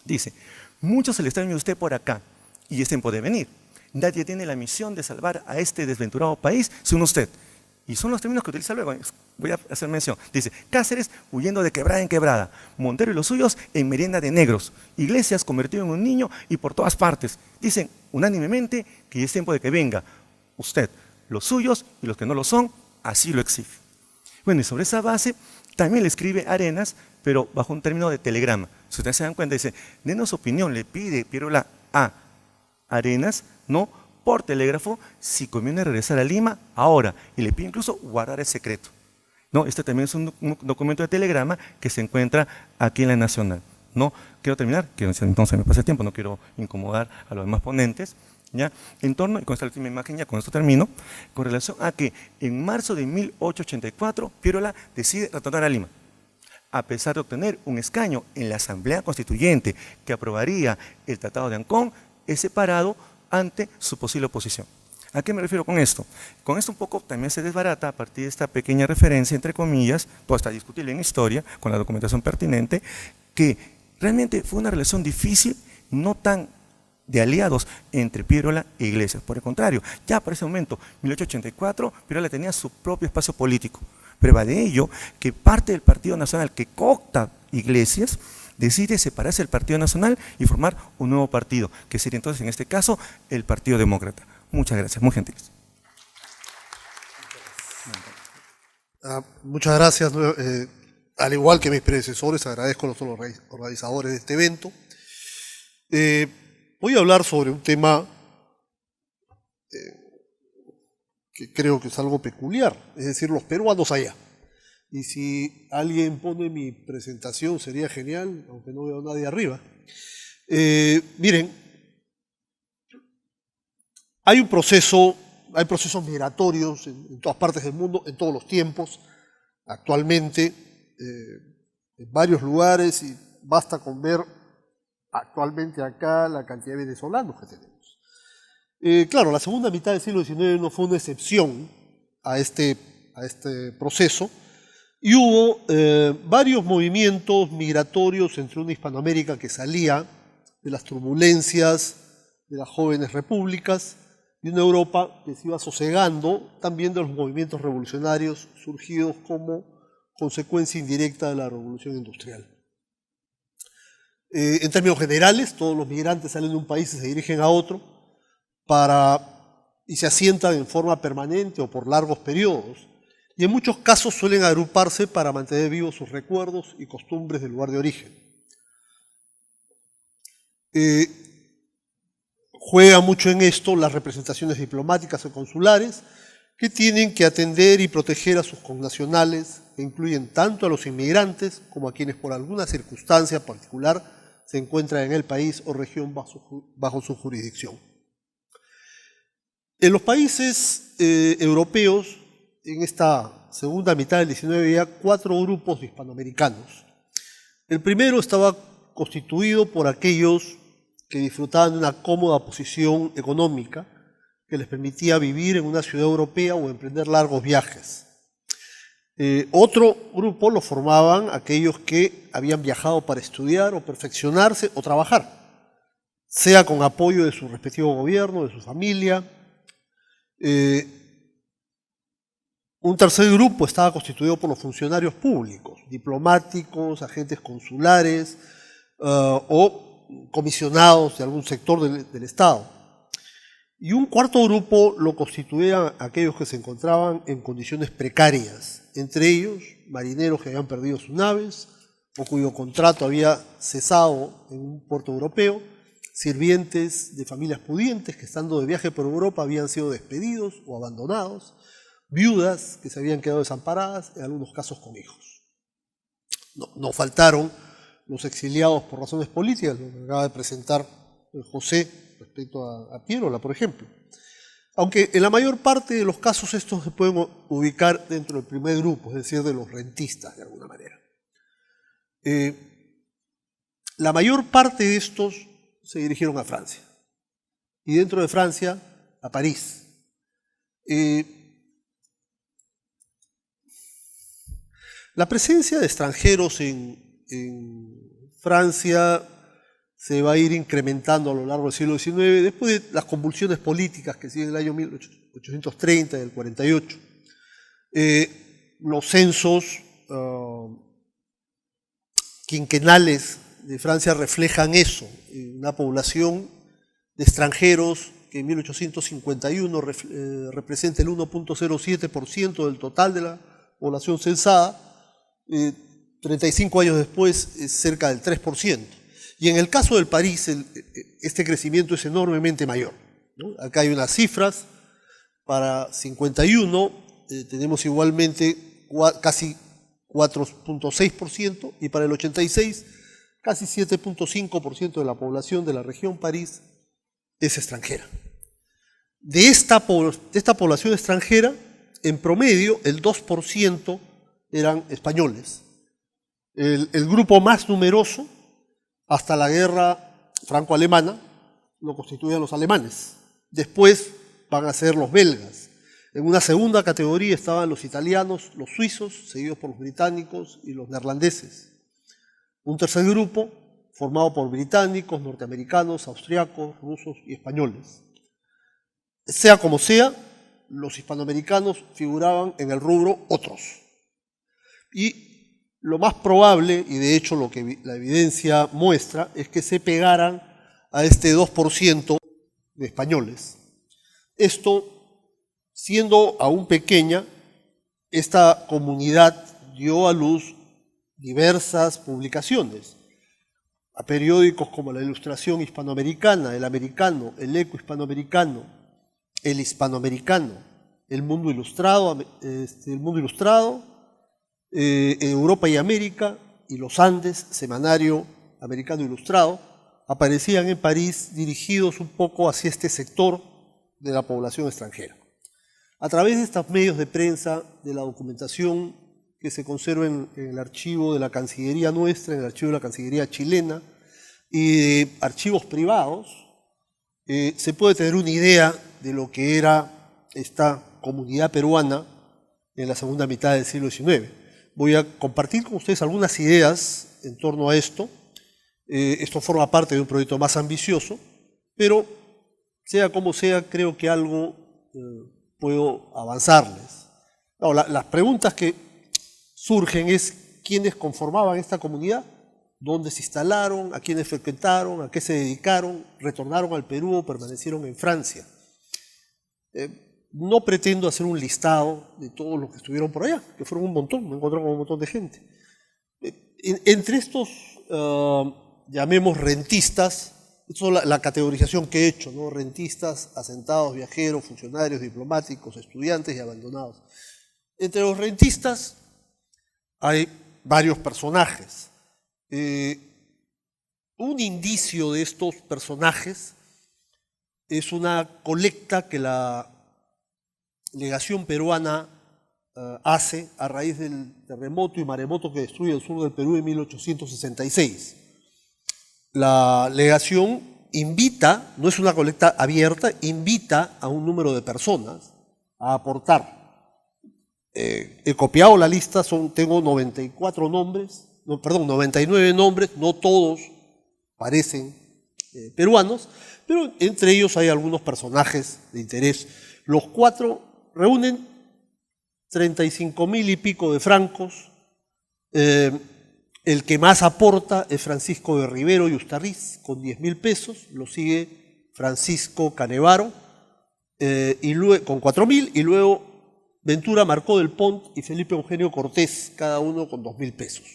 S3: Dice: mucho se le extraña a usted por acá, y es tiempo de venir. Nadie tiene la misión de salvar a este desventurado país sino usted. Y son los términos que utiliza luego. Voy a hacer mención. Dice: Cáceres huyendo de quebrada en quebrada, Montero y los suyos en merienda de negros, Iglesias convertido en un niño y por todas partes. Dicen unánimemente que es tiempo de que venga usted, los suyos y los que no lo son, así lo exige. Bueno, y sobre esa base también le escribe Arenas, pero bajo un término de telegrama. Si ustedes se dan cuenta, dice: denos opinión, le pide Piérola a Arenas, por telégrafo, si conviene regresar a Lima ahora, y le pide incluso guardar el secreto. Este también es un documento de telegrama que se encuentra aquí en la Nacional. Quiero terminar, que entonces me pasa el tiempo, no quiero incomodar a los demás ponentes, ¿ya? En torno, y con esta última imagen ya con esto termino, con relación a que en marzo de 1884 Piérola decide retornar a Lima, a pesar de obtener un escaño en la Asamblea Constituyente que aprobaría el Tratado de Ancón, es separado ante su posible oposición. ¿A qué me refiero con esto? Con esto un poco también se desbarata a partir de esta pequeña referencia, entre comillas, todo está discutible en historia, con la documentación pertinente, que Realmente fue una relación difícil, no tan de aliados entre Piérola e Iglesias. Por el contrario, ya para ese momento, 1884, Piérola tenía su propio espacio político. Prueba de ello que parte del Partido Nacional que coopta Iglesias decide separarse del Partido Nacional y formar un nuevo partido, que sería entonces en este caso el Partido Demócrata. Muchas gracias, muy gentiles.
S4: Muchas gracias. Al igual que mis predecesores, agradezco a los organizadores de este evento. Voy a hablar sobre un tema que creo que es algo peculiar, es decir, los peruanos allá. Y si alguien pone mi presentación sería genial, aunque no veo a nadie arriba. Miren, hay procesos migratorios en todas partes del mundo, en todos los tiempos, actualmente, en varios lugares, y basta con ver actualmente acá la cantidad de venezolanos que tenemos. Claro, la segunda mitad del siglo XIX no fue una excepción a este proceso, y hubo varios movimientos migratorios entre una Hispanoamérica que salía de las turbulencias de las jóvenes repúblicas y una Europa que se iba sosegando también de los movimientos revolucionarios surgidos como consecuencia indirecta de la revolución industrial. En términos generales, todos los migrantes salen de un país y se dirigen a otro y se asientan en forma permanente o por largos periodos, y en muchos casos suelen agruparse para mantener vivos sus recuerdos y costumbres del lugar de origen. Juega mucho en esto las representaciones diplomáticas o consulares, que tienen que atender y proteger a sus connacionales, que incluyen tanto a los inmigrantes como a quienes por alguna circunstancia particular se encuentran en el país o región bajo su jurisdicción. En los países europeos, en esta segunda mitad del XIX, había 4 grupos de hispanoamericanos. El primero estaba constituido por aquellos que disfrutaban de una cómoda posición económica que les permitía vivir en una ciudad europea o emprender largos viajes. Otro grupo lo formaban aquellos que habían viajado para estudiar o perfeccionarse o trabajar, sea con apoyo de su respectivo gobierno, de su familia. Un tercer grupo estaba constituido por los funcionarios públicos, diplomáticos, agentes consulares o comisionados de algún sector del Estado. Y un cuarto grupo lo constituían aquellos que se encontraban en condiciones precarias, entre ellos marineros que habían perdido sus naves o cuyo contrato había cesado en un puerto europeo, sirvientes de familias pudientes que estando de viaje por Europa habían sido despedidos o abandonados, viudas que se habían quedado desamparadas, en algunos casos con hijos. No faltaron los exiliados por razones políticas, lo que acaba de presentar José respecto a Piérola, por ejemplo. Aunque en la mayor parte de los casos estos se pueden ubicar dentro del primer grupo, es decir, de los rentistas de alguna manera. La mayor parte de estos se dirigieron a Francia, y dentro de Francia a París. La presencia de extranjeros en Francia se va a ir incrementando a lo largo del siglo XIX, después de las convulsiones políticas que siguen el año 1830 y el 48. Los censos quinquenales de Francia reflejan eso, una población de extranjeros que en 1851 representa el 1.07% del total de la población censada, 35 años después es cerca del 3%. Y en el caso del París, este crecimiento es enormemente mayor, ¿no? Acá hay unas cifras, para 51 tenemos igualmente casi 4.6% y para el 86 casi 7.5% de la población de la región París es extranjera. De esta población extranjera, en promedio, el 2% eran españoles. El grupo más numeroso, hasta la guerra franco-alemana, lo constituían los alemanes. Después van a ser los belgas. En una segunda categoría estaban los italianos, los suizos, seguidos por los británicos y los neerlandeses. Un tercer grupo formado por británicos, norteamericanos, austriacos, rusos y españoles. Sea como sea, los hispanoamericanos figuraban en el rubro otros. Y lo más probable, y de hecho lo que la evidencia muestra, es que se pegaran a este 2% de españoles. Esto, siendo aún pequeña, esta comunidad dio a luz diversas publicaciones, a periódicos como la Ilustración Hispanoamericana, el Americano, el Eco Hispanoamericano, el Hispanoamericano, el Mundo Ilustrado, Europa y América, y Los Andes, Semanario Americano Ilustrado, aparecían en París dirigidos un poco hacia este sector de la población extranjera. A través de estos medios de prensa, de la documentación que se conserva en el archivo de la Cancillería nuestra, en el archivo de la Cancillería chilena y de archivos privados, se puede tener una idea de lo que era esta comunidad peruana en la segunda mitad del siglo XIX. Voy a compartir con ustedes algunas ideas en torno a esto. Esto forma parte de un proyecto más ambicioso, pero sea como sea, creo que algo puedo avanzarles. No, las preguntas que surgen es quiénes conformaban esta comunidad, dónde se instalaron, a quiénes frecuentaron, a qué se dedicaron, retornaron al Perú o permanecieron en Francia. No pretendo hacer un listado de todos los que estuvieron por allá, que fueron un montón, me encontré con un montón de gente. Entre estos, llamemos rentistas, esto es la categorización que he hecho, ¿no? Rentistas, asentados, viajeros, funcionarios, diplomáticos, estudiantes y abandonados. Entre los rentistas hay varios personajes. Un indicio de estos personajes es una colecta que la legación peruana hace a raíz del terremoto y maremoto que destruye el sur del Perú en 1866. La legación invita, no es una colecta abierta, invita a un número de personas a aportar. He copiado la lista, tengo 99 nombres, no todos parecen peruanos, pero entre ellos hay algunos personajes de interés. Los cuatro reúnen 35.000 y pico de francos. El que más aporta es Francisco de Rivero y Ustarriz, con 10.000 pesos. Lo sigue Francisco Canevaro con 4.000, y luego Ventura Marcó del Pont y Felipe Eugenio Cortés, cada uno con 2.000 pesos.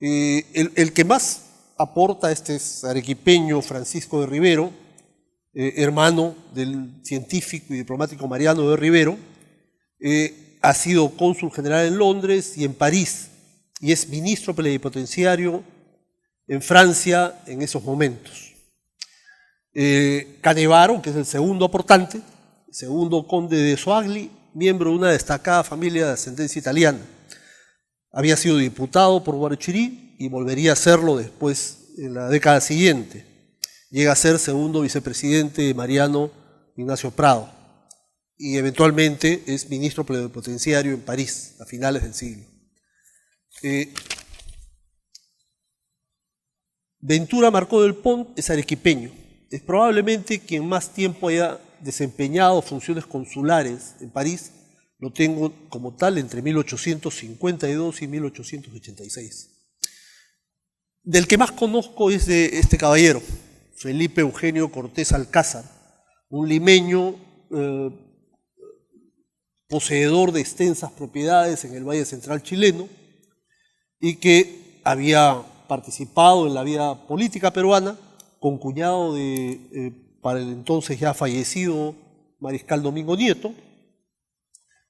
S4: El que más aporta es arequipeño Francisco de Rivero, hermano del científico y diplomático Mariano de Rivero. Ha sido cónsul general en Londres y en París, y es ministro plenipotenciario en Francia en esos momentos. Canevaro, que es el segundo aportante, segundo conde de Soagli, miembro de una destacada familia de ascendencia italiana. Había sido diputado por Guarochirí y volvería a serlo después, en la década siguiente. Llega a ser segundo vicepresidente de Mariano Ignacio Prado y eventualmente es ministro plenipotenciario en París a finales del siglo. Ventura Marcó del Pont es arequipeño. Es probablemente quien más tiempo haya desempeñado funciones consulares en París. Lo tengo como tal entre 1852 y 1886. Del que más conozco es de este caballero, Felipe Eugenio Cortés Alcázar, un limeño poseedor de extensas propiedades en el Valle Central chileno y que había participado en la vida política peruana, concuñado de, para el entonces ya fallecido Mariscal Domingo Nieto,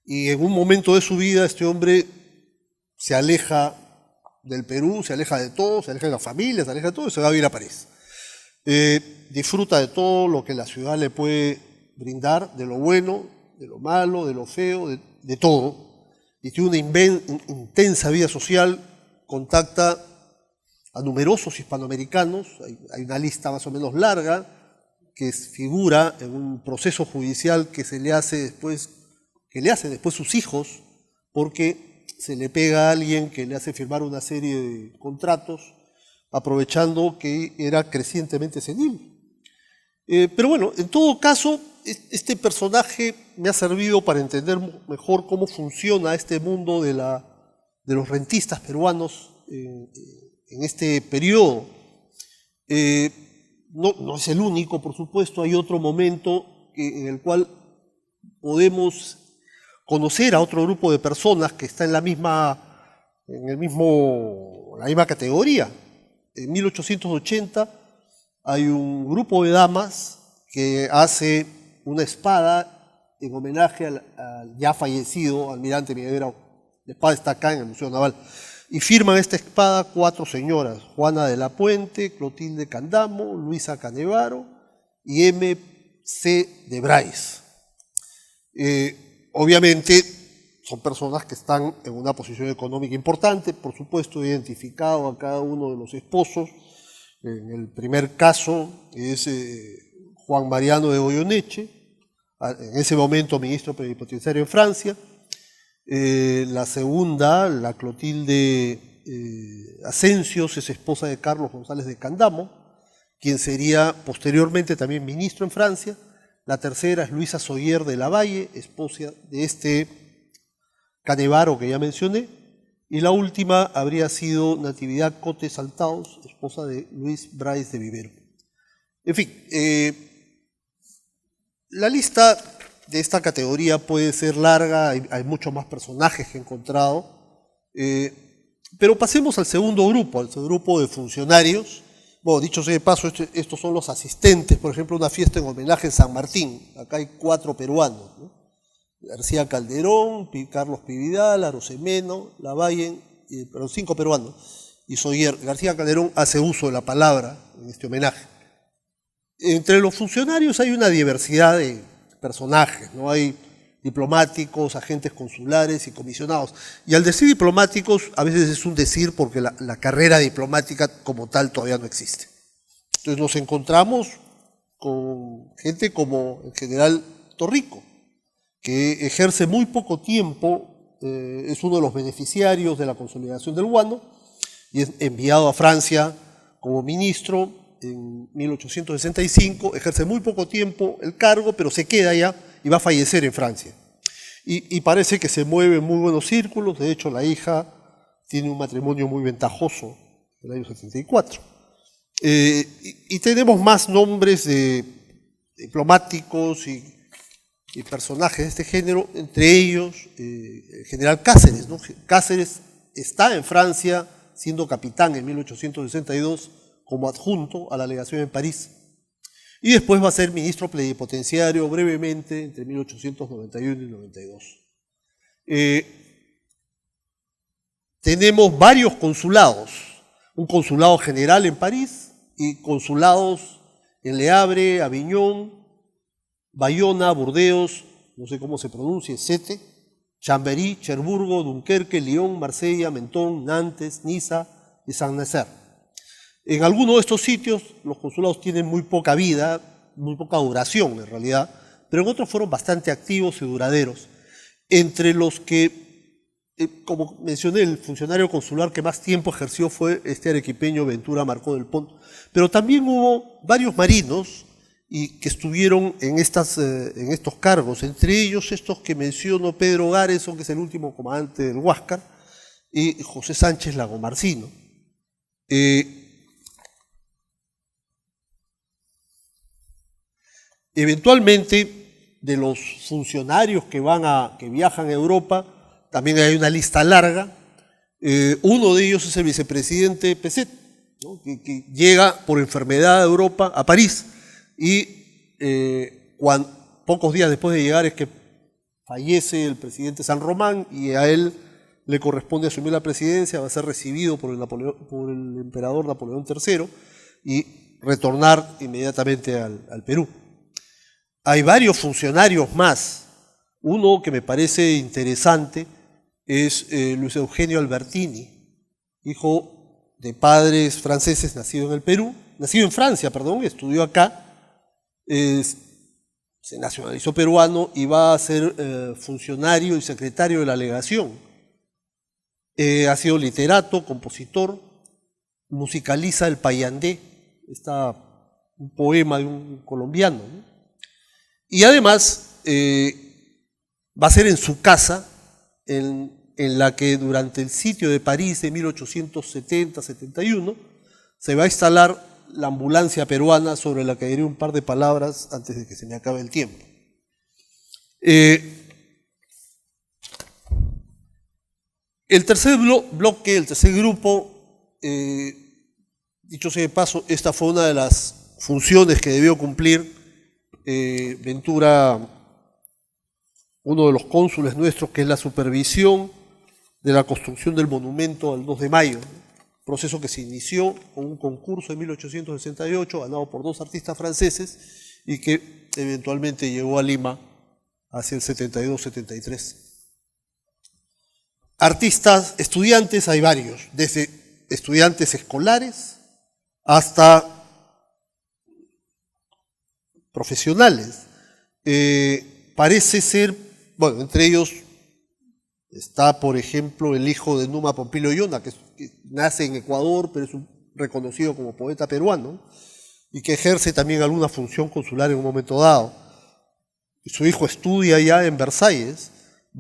S4: y en un momento de su vida este hombre se aleja del Perú, se aleja de todo, se aleja de la familia, se aleja de todo y se va a vivir a París. Disfruta de todo lo que la ciudad le puede brindar, de lo bueno, de lo malo, de lo feo, de todo, y tiene una intensa vida social, contacta a numerosos hispanoamericanos, hay una lista más o menos larga que figura en un proceso judicial que se le hace después, que le hacen después sus hijos, porque se le pega a alguien que le hace firmar una serie de contratos aprovechando que era crecientemente senil. Pero bueno, en todo caso, este personaje me ha servido para entender mejor cómo funciona este mundo de los rentistas peruanos en este periodo. No es el único, por supuesto, hay otro momento en el cual podemos conocer a otro grupo de personas que está en la misma categoría. En 1880 hay un grupo de damas que hace una espada en homenaje al ya fallecido almirante Miguel Grau. La espada está acá en el Museo Naval. Y firman esta espada 4 señoras: Juana de la Puente, Clotilde Candamo, Luisa Canevaro y M.C. de Brais. Obviamente son personas que están en una posición económica importante. Por supuesto, he identificado a cada uno de los esposos. En el primer caso es Juan Mariano de Goyeneche, en ese momento ministro plenipotenciario en Francia. La segunda, la Clotilde Asensios, es esposa de Carlos González de Candamo, quien sería posteriormente también ministro en Francia. La tercera es Luisa Soyer de Lavalle, esposa de este Canevaro que ya mencioné. Y la última habría sido Natividad Cote Saltaos, esposa de Luis Brais de Vivero. En fin, la lista de esta categoría puede ser larga, hay muchos más personajes que he encontrado, pero pasemos al segundo grupo de funcionarios. Bueno, dicho sea de paso, estos son los asistentes, por ejemplo, una fiesta en homenaje en San Martín. Acá hay 4 peruanos, ¿no? García Calderón, Carlos Pividal, Arosemeno, Lavalle, pero 5 peruanos. Y Soyer. García Calderón hace uso de la palabra en este homenaje. Entre los funcionarios hay una diversidad de personajes, ¿no? Hay diplomáticos, agentes consulares y comisionados. Y al decir diplomáticos, a veces es un decir porque la carrera diplomática como tal todavía no existe. Entonces nos encontramos con gente como el general Torrico, que ejerce muy poco tiempo, es uno de los beneficiarios de la consolidación del guano y es enviado a Francia como ministro en 1865, ejerce muy poco tiempo el cargo, pero se queda allá y va a fallecer en Francia. Y parece que se mueve en muy buenos círculos. De hecho, la hija tiene un matrimonio muy ventajoso en el año 74. Y tenemos más nombres de diplomáticos y personajes de este género, entre ellos el general Cáceres, ¿no? Cáceres está en Francia siendo capitán en 1862 como adjunto a la legación en París. Y después va a ser ministro plenipotenciario brevemente entre 1891 y 92. Tenemos varios consulados, un consulado general en París y consulados en Le Havre, Aviñón, Bayona, Burdeos, no sé cómo se pronuncia, Sete, Chambéry, Cherburgo, Dunkerque, Lyon, Marsella, Mentón, Nantes, Niza y Saint-Nazaire. En algunos de estos sitios los consulados tienen muy poca vida, muy poca duración en realidad, pero en otros fueron bastante activos y duraderos. Entre los que, como mencioné, el funcionario consular que más tiempo ejerció fue este arequipeño Ventura Marcó del Pont, pero también hubo varios marinos y que estuvieron en estos cargos, entre ellos estos que menciono: Pedro Garrison, que es el último comandante del Huáscar, y José Sánchez Lagomarcino. Eventualmente, de los funcionarios que viajan a Europa, también hay una lista larga. Uno de ellos es el vicepresidente Peset, ¿no? que llega por enfermedad a Europa, a París, y pocos días después de llegar es que fallece el presidente San Román y a él le corresponde asumir la presidencia. Va a ser recibido por el emperador Napoleón III y retornar inmediatamente al Perú. Hay varios funcionarios más. Uno que me parece interesante es Luis Eugenio Albertini, hijo de padres franceses, nacido en Francia, estudió acá, se nacionalizó peruano y va a ser funcionario y secretario de la legación. Ha sido literato, compositor, musicaliza el Payandé, un poema de un colombiano, ¿no? Y además va a ser en su casa, en la que durante el sitio de París de 1870-71 se va a instalar la ambulancia peruana, sobre la que diré un par de palabras antes de que se me acabe el tiempo. El tercer bloque, el tercer grupo, dicho sea de paso, esta fue una de las funciones que debió cumplir Ventura, uno de los cónsules nuestros, que es la supervisión de la construcción del monumento al 2 de mayo, proceso que se inició con un concurso en 1868 ganado por 2 artistas franceses y que eventualmente llegó a Lima hacia el 72-73. Artistas, estudiantes, hay varios, desde estudiantes escolares hasta profesionales. Parece ser, bueno, entre ellos está, por ejemplo, el hijo de Numa Pompilio Yona, que nace en Ecuador, pero es reconocido como poeta peruano, y que ejerce también alguna función consular en un momento dado. Su hijo estudia ya en Versalles,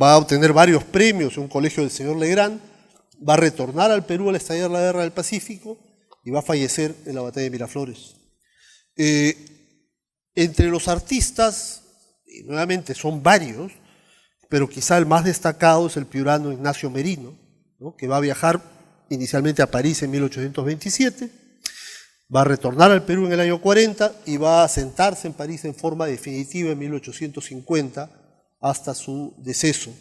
S4: va a obtener varios premios en un colegio del señor Legrand, va a retornar al Perú al estallar la Guerra del Pacífico y va a fallecer en la batalla de Miraflores. Entre los artistas, y nuevamente son varios, pero quizá el más destacado es el piurano Ignacio Merino, ¿no?, que va a viajar inicialmente a París en 1827, va a retornar al Perú en el año 40 y va a asentarse en París en forma definitiva en 1850 hasta su deceso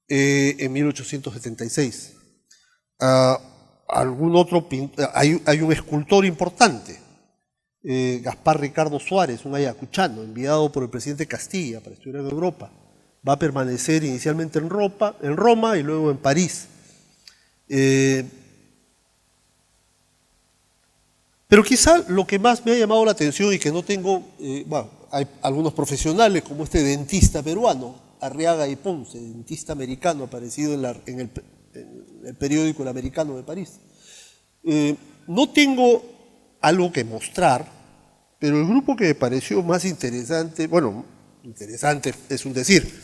S4: en 1876. Hay un escultor importante, Gaspar Ricardo Suárez, un ayacuchano, enviado por el presidente Castilla para estudiar en Europa. Va a permanecer inicialmente en Roma y luego en París. Pero quizá lo que más me ha llamado la atención y que no tengo, hay algunos profesionales como este dentista peruano, Arriaga y Ponce, dentista americano aparecido en el periódico El Americano de París. No tengo algo que mostrar, pero el grupo que me pareció más interesante, bueno, interesante es un decir,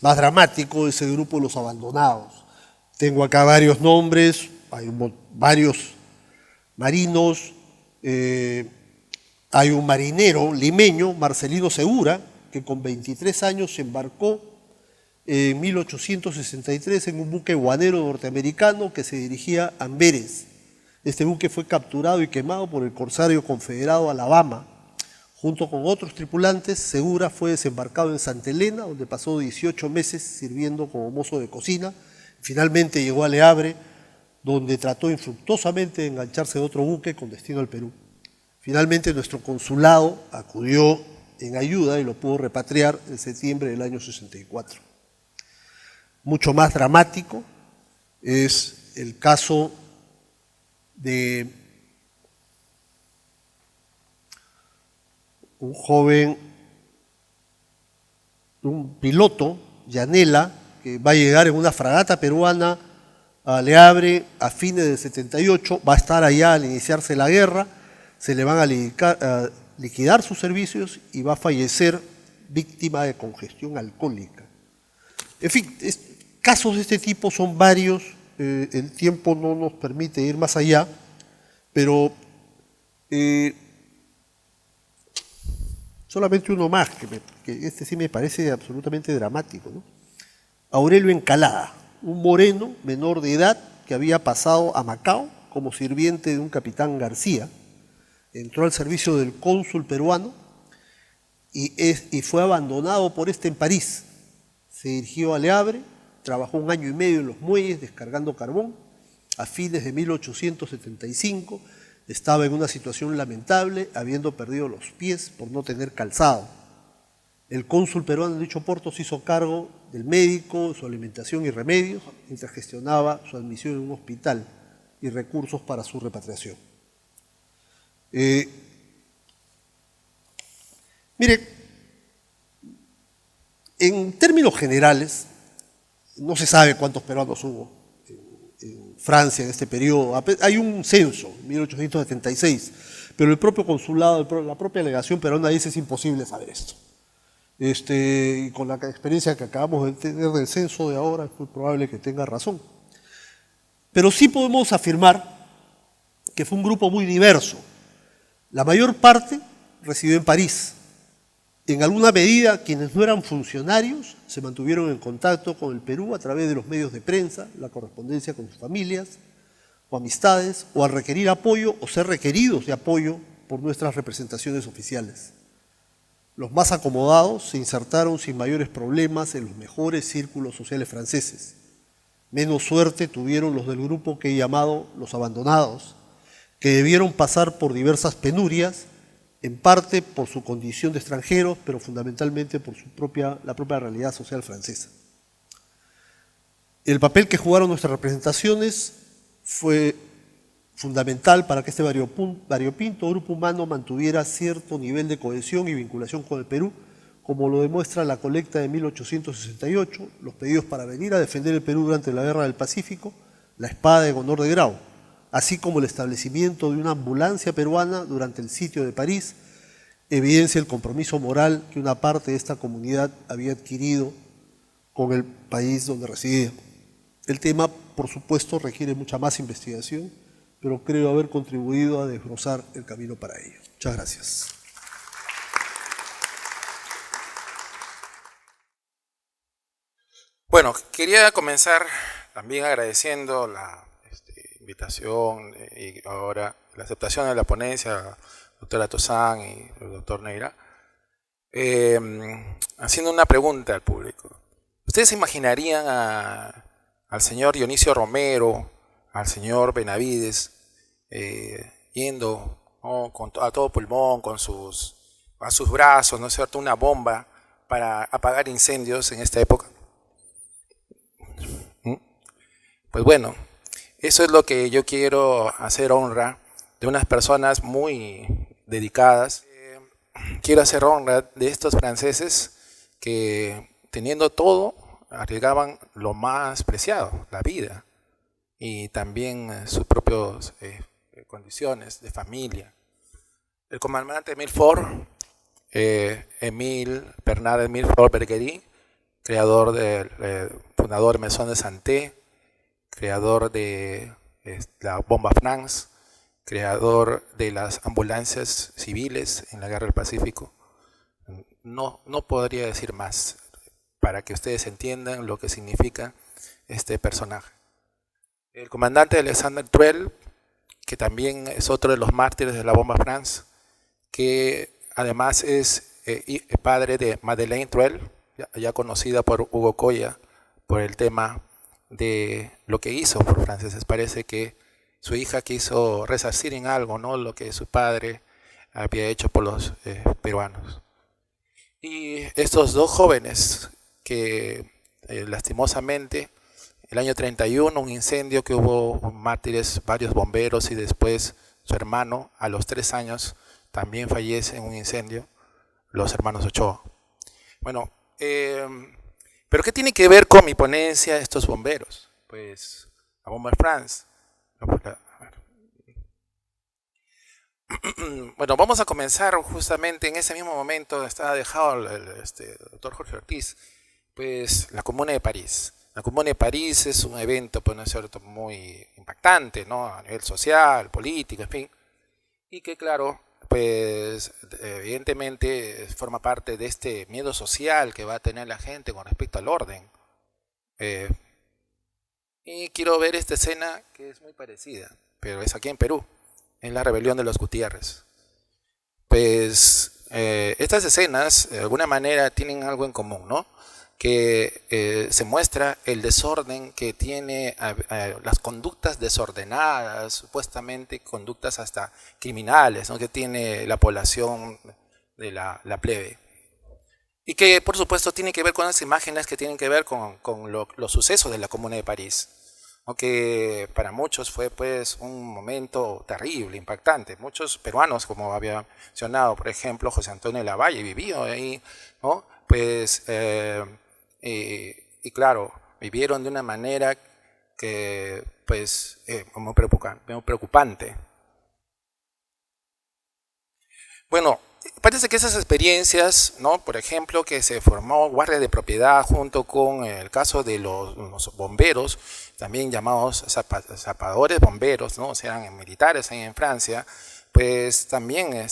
S4: más dramático, es el grupo de Los Abandonados. Tengo acá varios nombres, hay varios marinos, hay un marinero limeño, Marcelino Segura, que con 23 años se embarcó en 1863 en un buque guanero norteamericano que se dirigía a Amberes. Este buque fue capturado y quemado por el corsario confederado Alabama. Junto con otros tripulantes, Segura fue desembarcado en Santa Elena, donde pasó 18 meses sirviendo como mozo de cocina. Finalmente llegó a Le Havre, donde trató infructuosamente de engancharse de otro buque con destino al Perú. Finalmente nuestro consulado acudió en ayuda y lo pudo repatriar en septiembre del año 64. Mucho más dramático es el caso de un joven, un piloto, Llanela, que va a llegar en una fragata peruana a Le Havre a fines del 78, va a estar allá al iniciarse la guerra, se le van a liquidar sus servicios y va a fallecer víctima de congestión alcohólica. En fin, casos de este tipo son varios, el tiempo no nos permite ir más allá, pero solamente uno más, que este sí me parece absolutamente dramático, ¿no? Aurelio Encalada, un moreno menor de edad que había pasado a Macao como sirviente de un capitán García, entró al servicio del cónsul peruano y fue abandonado por este en París. Se dirigió a Le Havre, trabajó 1 año y medio en los muelles descargando carbón. A fines de 1875 estaba en una situación lamentable, habiendo perdido los pies por no tener calzado. El cónsul peruano en dicho puerto se hizo cargo del médico, su alimentación y remedios, mientras gestionaba su admisión en un hospital y recursos para su repatriación. Mire, en términos generales, no se sabe cuántos peruanos hubo en Francia en este periodo. Hay un censo, 1876, pero el propio consulado, la propia delegación peruana dice es imposible saber esto. Y con la experiencia que acabamos de tener del censo de ahora, es muy probable que tenga razón. Pero sí podemos afirmar que fue un grupo muy diverso. La mayor parte residió en París. En alguna medida, quienes no eran funcionarios se mantuvieron en contacto con el Perú a través de los medios de prensa, la correspondencia con sus familias o amistades, o al requerir apoyo o ser requeridos de apoyo por nuestras representaciones oficiales. Los más acomodados se insertaron sin mayores problemas en los mejores círculos sociales franceses. Menos suerte tuvieron los del grupo que he llamado los abandonados, que debieron pasar por diversas penurias, en parte por su condición de extranjeros, pero fundamentalmente por la propia realidad social francesa. El papel que jugaron nuestras representaciones fue fundamental para que este variopinto grupo humano mantuviera cierto nivel de cohesión y vinculación con el Perú, como lo demuestra la colecta de 1868, los pedidos para venir a defender el Perú durante la Guerra del Pacífico, la espada en honor de Grau, así como el establecimiento de una ambulancia peruana durante el sitio de París, evidencia el compromiso moral que una parte de esta comunidad había adquirido con el país donde residía. El tema, por supuesto, requiere mucha más investigación, pero creo haber contribuido a desbrozar el camino para ello. Muchas gracias.
S5: Bueno, quería comenzar también agradeciendo la invitación y ahora la aceptación de la ponencia, doctora Tozán y el doctor Neira, haciendo una pregunta al público. ¿Ustedes se imaginarían al señor Dionisio Romero, al señor Benavides, yendo, ¿no?, a todo pulmón, a sus brazos, ¿no es cierto?, una bomba para apagar incendios en esta época? Pues bueno, eso es lo que yo quiero hacer honra de unas personas muy dedicadas. Quiero hacer honra de estos franceses que, teniendo todo, arriesgaban lo más preciado, la vida, y también sus propias condiciones de familia. El comandante Milford, Émile Bernard Milford Bergerie, fundador de Maison de Santé, creador de la bomba France, creador de las ambulancias civiles en la Guerra del Pacífico. No podría decir más para que ustedes entiendan lo que significa este personaje. El comandante Alexandre Truel, que también es otro de los mártires de la bomba France, que además es padre de Madeleine Truel, ya conocida por Hugo Coya, por el tema de lo que hizo por franceses. Parece que su hija quiso resarcir en algo, ¿no?, lo que su padre había hecho por los peruanos. Y estos dos jóvenes que lastimosamente, el año 31, un incendio que hubo mártires, varios bomberos, y después su hermano, a los 3 años, también fallece en un incendio, los hermanos Ochoa. Bueno, ¿pero qué tiene que ver con mi ponencia estos bomberos? Pues la bomba France. Bueno, vamos a comenzar justamente en ese mismo momento. Estaba dejado el doctor Jorge Ortiz, pues la Comuna de París. La Comuna de París es un evento, pues, ¿no es cierto?, muy impactante, ¿no?, a nivel social, político, en fin, y que, claro, pues evidentemente forma parte de este miedo social que va a tener la gente con respecto al orden. Y quiero ver esta escena que es muy parecida, pero es aquí en Perú, en la rebelión de los Gutiérrez. Pues estas escenas de alguna manera tienen algo en común, ¿no? Que se muestra el desorden que tiene, las conductas desordenadas, supuestamente conductas hasta criminales, ¿no?, que tiene la población de la plebe. Y que por supuesto tiene que ver con las imágenes que tienen que ver con los sucesos de la Comuna de París, aunque para muchos fue pues un momento terrible, impactante. Muchos peruanos, como había mencionado, por ejemplo, José Antonio Lavalle vivió ahí, ¿no? Pues y claro, vivieron de una manera que pues muy preocupante. Bueno, parece que esas experiencias, ¿no? Por ejemplo, que se formó guardia de propiedad junto con el caso de los bomberos, también llamados zapadores bomberos, ¿no? O sea, eran militares ahí en Francia, pues también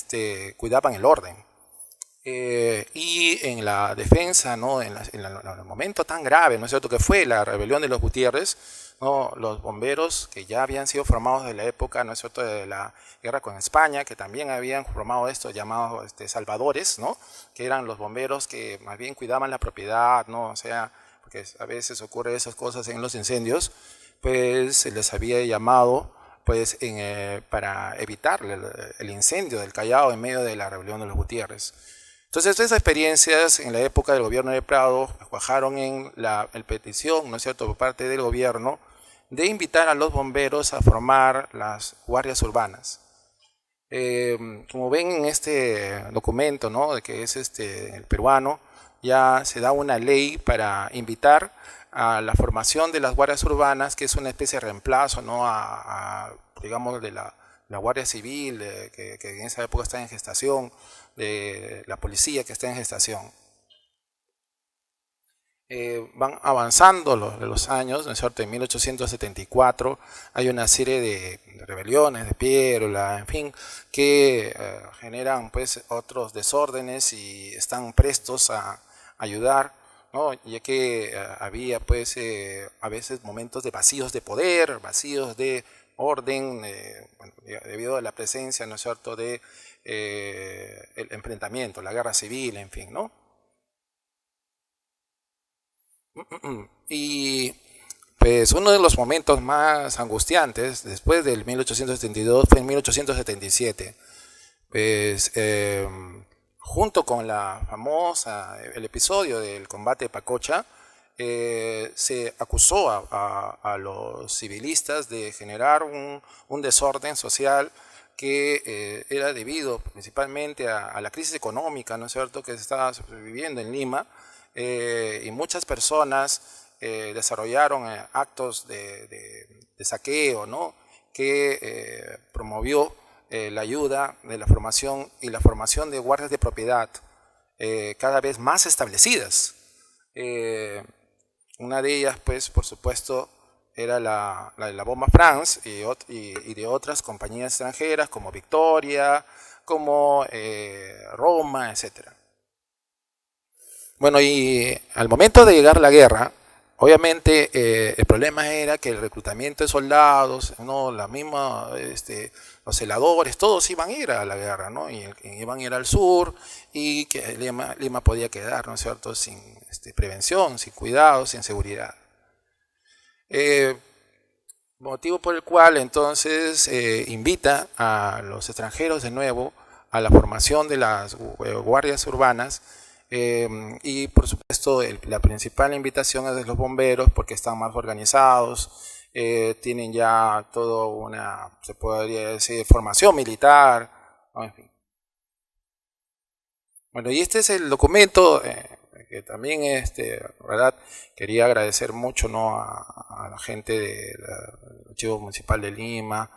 S5: cuidaban el orden. Y en la defensa, ¿no? En el momento tan grave, ¿no es cierto?, que fue la rebelión de los Gutiérrez, ¿no? Los bomberos que ya habían sido formados de la época, ¿no es cierto?, de la guerra con España, que también habían formado estos llamados salvadores, ¿no?, que eran los bomberos que más bien cuidaban la propiedad, ¿no? O sea, porque a veces ocurren esas cosas en los incendios, pues se les había llamado pues para evitar el incendio del Callao en medio de la rebelión de los Gutiérrez. Entonces, esas experiencias en la época del gobierno de Prado cuajaron en la petición, ¿no es cierto?, por parte del gobierno de invitar a los bomberos a formar las guardias urbanas. Como ven en este documento, ¿no?, de que es el peruano, ya se da una ley para invitar a la formación de las guardias urbanas, que es una especie de reemplazo, ¿no?, digamos, de la Guardia Civil, que en esa época está en gestación, de la policía que está en gestación. Van avanzando los años, ¿no es cierto? En 1874 hay una serie de rebeliones, de Piérola, en fin, que generan pues otros desórdenes y están prestos a ayudar, ¿no? Ya que había pues a veces momentos de vacíos de poder, vacíos de orden, bueno, debido a la presencia, ¿no es cierto?, de el enfrentamiento, la guerra civil, en fin, ¿no? Y pues uno de los momentos más angustiantes después del 1872 fue en 1877, pues junto con el episodio del combate de Pacocha, se acusó a los civilistas de generar un desorden social que era debido principalmente a la crisis económica, ¿no es cierto?, que se estaba viviendo en Lima, y muchas personas desarrollaron actos de saqueo, ¿no?, que promovió la ayuda de la formación y la formación de guardias de propiedad cada vez más establecidas. Una de ellas, pues, por supuesto, era la de la Bomba France y de otras compañías extranjeras como Victoria, como Roma, etc. Bueno, y al momento de llegar la guerra, obviamente el problema era que el reclutamiento de soldados, ¿no?, la misma, los celadores, todos iban a ir a la guerra, ¿no?, y iban a ir al sur, y que Lima podía quedar, ¿no es cierto?, sin prevención, sin cuidado, sin seguridad. Motivo por el cual entonces invita a los extranjeros de nuevo a la formación de las guardias urbanas, y por supuesto la principal invitación es de los bomberos porque están más organizados, tienen ya toda una, se podría decir, formación militar, ¿no? En fin. Bueno, y este es el documento que también, ¿verdad? Quería agradecer mucho, ¿no?, a la gente del Archivo Municipal de Lima,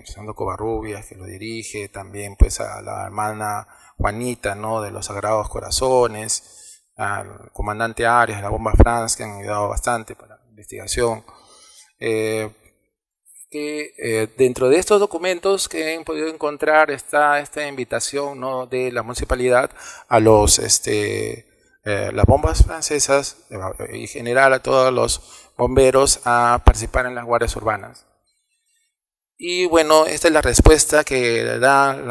S5: Sandro Covarrubias, que lo dirige, también pues a la hermana Juanita, ¿no?, de los Sagrados Corazones, al comandante Arias de la Bomba France, que han ayudado bastante para la investigación. Dentro de estos documentos que han podido encontrar está esta invitación, ¿no?, de la municipalidad a los las bombas francesas y en general a todos los bomberos a participar en las guardias urbanas. Y bueno, esta es la respuesta que dan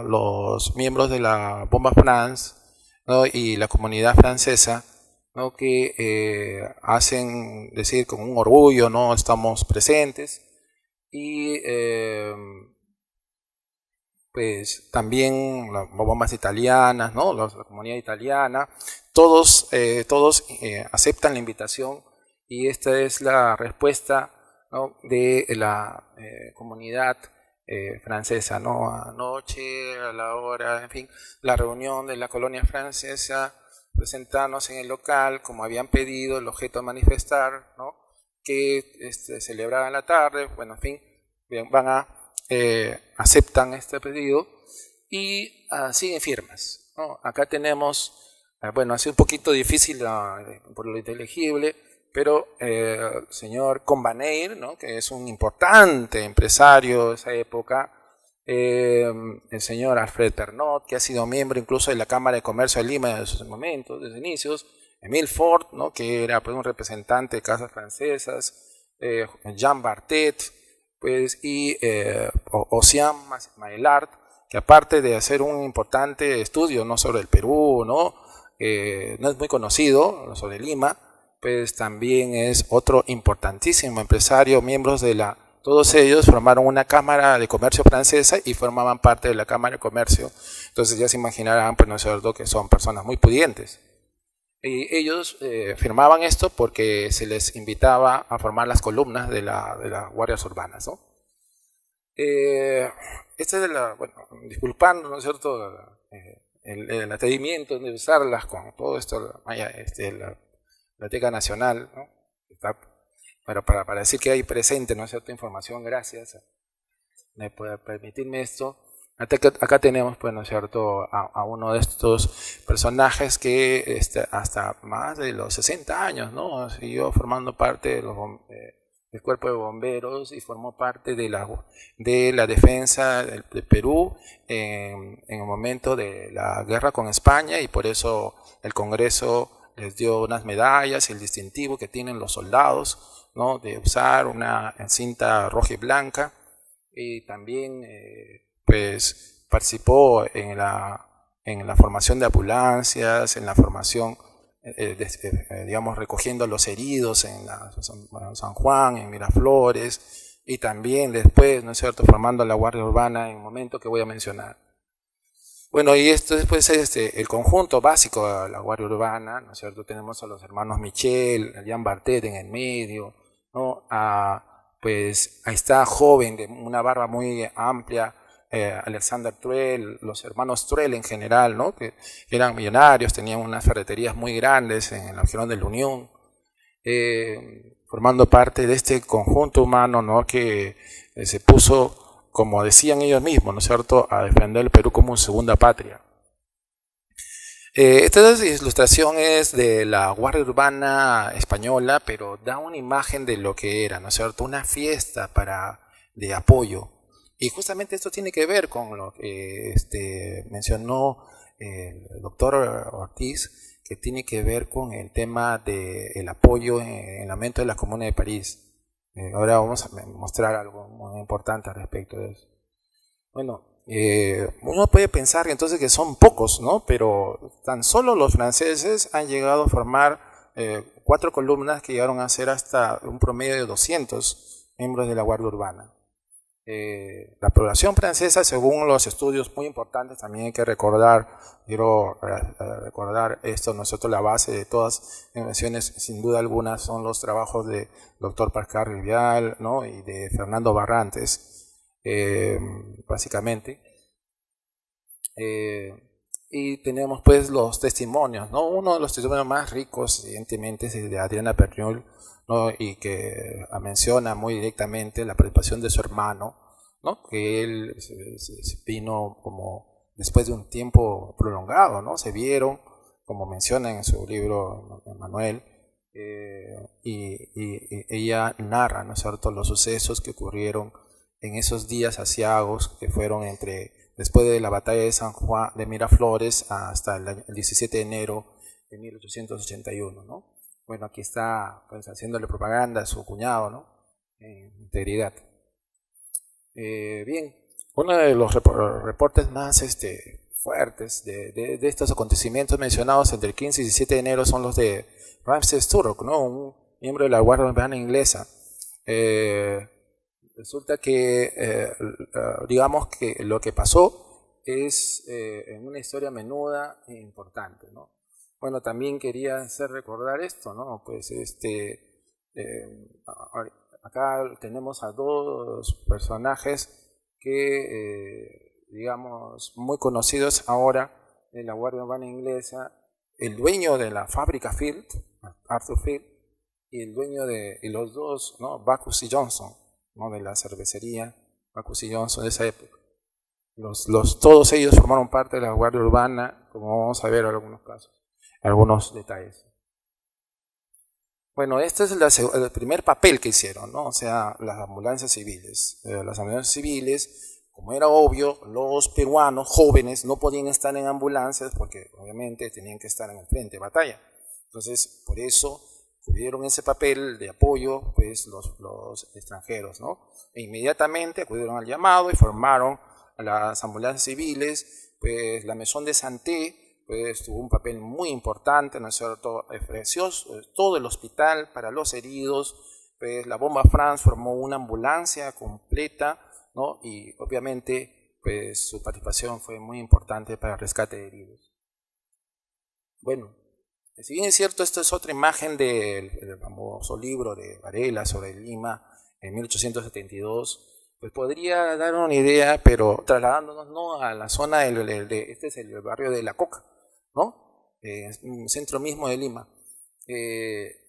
S5: los miembros de la Bomba France, ¿no?, y la comunidad francesa, ¿no?, que hacen decir con un orgullo, ¿no?, estamos presentes. Y pues también las bombas italianas, ¿no?, la comunidad italiana, todos aceptan la invitación, y esta es la respuesta, ¿no?, de la comunidad francesa, ¿no? Anoche, a la hora, en fin, la reunión de la colonia francesa, presentarnos en el local, como habían pedido, el objeto de manifestar, ¿no?, que celebrada en la tarde, bueno, en fin, bien, aceptan este pedido y siguen firmas, ¿no? Acá tenemos, bueno, ha sido un poquito difícil por lo inteligible, pero el señor Combaneir, ¿no? Que es un importante empresario de esa época, el señor Alfred Pernot, que ha sido miembro incluso de la Cámara de Comercio de Lima en sus momentos, desde inicios, Emile Ford, ¿no? Que era pues, un representante de casas francesas, Jean Bartet, pues, y Ocean Maillard, que aparte de hacer un importante estudio, ¿no? Sobre el Perú, ¿no? No es muy conocido, sobre Lima, pues también es otro importantísimo empresario, miembros de todos ellos formaron una Cámara de Comercio francesa y formaban parte de la Cámara de Comercio. Entonces ya se imaginarán, pues, ¿no es cierto?, que son personas muy pudientes. Y ellos firmaban esto porque se les invitaba a formar las columnas de las guardias urbanas, ¿no? Esta es bueno, disculpando, ¿no es cierto?, el atrevimiento de usarlas con todo esto, la Biblioteca Nacional, ¿no? Para decir que hay presente, ¿no es cierto?, información, gracias por permitirme esto. Acá tenemos, pues, ¿no es cierto?, a uno de estos personajes que hasta más de los 60 años, ¿no?, siguió formando parte del cuerpo de bomberos y formó parte de la defensa del Perú en el momento de la guerra con España, y por eso el Congreso les dio unas medallas, el distintivo que tienen los soldados, ¿no?, de usar una cinta roja y blanca, y también pues participó en la formación de ambulancias, en la formación, digamos, recogiendo a los heridos en San Juan, en Miraflores, y también después, ¿no es cierto?, formando la Guardia Urbana en un momento que voy a mencionar. Bueno, y esto después es el conjunto básico de la Guardia Urbana, ¿no es cierto? Tenemos a los hermanos Michel, a Jean Bartet en el medio, ¿no? Pues ahí está, joven, de una barba muy amplia, Alexander Truel, los hermanos Truel en general, ¿no?, que eran millonarios, tenían unas ferreterías muy grandes en la región de la Unión, formando parte de este conjunto humano, ¿no?, que se puso, como decían ellos mismos, ¿no es cierto?, a defender el Perú como una segunda patria. Esta ilustración es de la Guardia Urbana española, pero da una imagen de lo que era, ¿no es cierto?, una fiesta de apoyo. Y justamente esto tiene que ver con lo que mencionó el doctor Ortiz, que tiene que ver con el tema del apoyo en el aumento de la Comuna de París. Ahora vamos a mostrar algo muy importante al respecto de eso. Bueno, uno puede pensar entonces que son pocos, ¿no? Pero tan solo los franceses han llegado a formar 4 columnas que llegaron a ser hasta un promedio de 200 miembros de la Guardia Urbana. La población francesa, según los estudios muy importantes, también hay que recordar, quiero recordar esto, nosotros la base de todas las invenciones, sin duda alguna, son los trabajos de Dr. Pascal Rivial, ¿no?, y de Fernando Barrantes, básicamente. Y tenemos pues los testimonios, ¿no? Uno de los testimonios más ricos, evidentemente, es el de Adriana Perriol, ¿no?, y que menciona muy directamente la participación de su hermano, ¿no?, que él se vino como después de un tiempo prolongado, ¿no? Se vieron, como menciona en su libro Manuel, y ella narra, ¿no es cierto?, los sucesos que ocurrieron en esos días aciagos que fueron después de la batalla de San Juan de Miraflores hasta el 17 de enero de 1881, ¿no? Bueno, aquí está, pues, haciéndole propaganda a su cuñado, ¿no?, en integridad. Bien, uno de los reportes más fuertes de estos acontecimientos mencionados entre el 15 y 17 de enero son los de Ramsay Sturrock, ¿no?, un miembro de la Guardia Urbana inglesa. Resulta que, digamos que lo que pasó es en una historia menuda e importante, ¿no? Bueno, también quería hacer recordar esto, ¿no? Pues acá tenemos a 2 personajes que, digamos, muy conocidos ahora en la Guardia Urbana inglesa, el dueño de la fábrica Field, Arthur Field, y el dueño y los dos, ¿no? Bacchus y Johnson, ¿no? De la cervecería Bacchus y Johnson de esa época. Todos ellos formaron parte de la Guardia Urbana, como vamos a ver en algunos casos, algunos detalles. Bueno, este es el primer papel que hicieron, ¿no? O sea, las ambulancias civiles. Las ambulancias civiles, como era obvio, los peruanos jóvenes no podían estar en ambulancias porque obviamente tenían que estar en el frente de batalla. Entonces, por eso tuvieron ese papel de apoyo, pues, los extranjeros, ¿no? E inmediatamente acudieron al llamado y formaron las ambulancias civiles. Pues la Maison de Santé pues tuvo un papel muy importante, ¿no es cierto? Ofreció todo el hospital para los heridos. Pues la Bomba France formó una ambulancia completa, ¿no? Y obviamente pues su participación fue muy importante para el rescate de heridos. Bueno, si bien es cierto, esta es otra imagen del famoso libro de Varela sobre Lima en 1872, pues podría dar una idea, pero trasladándonos, ¿no?, a la zona este es el barrio de La Coca, ¿no? Un centro mismo de Lima.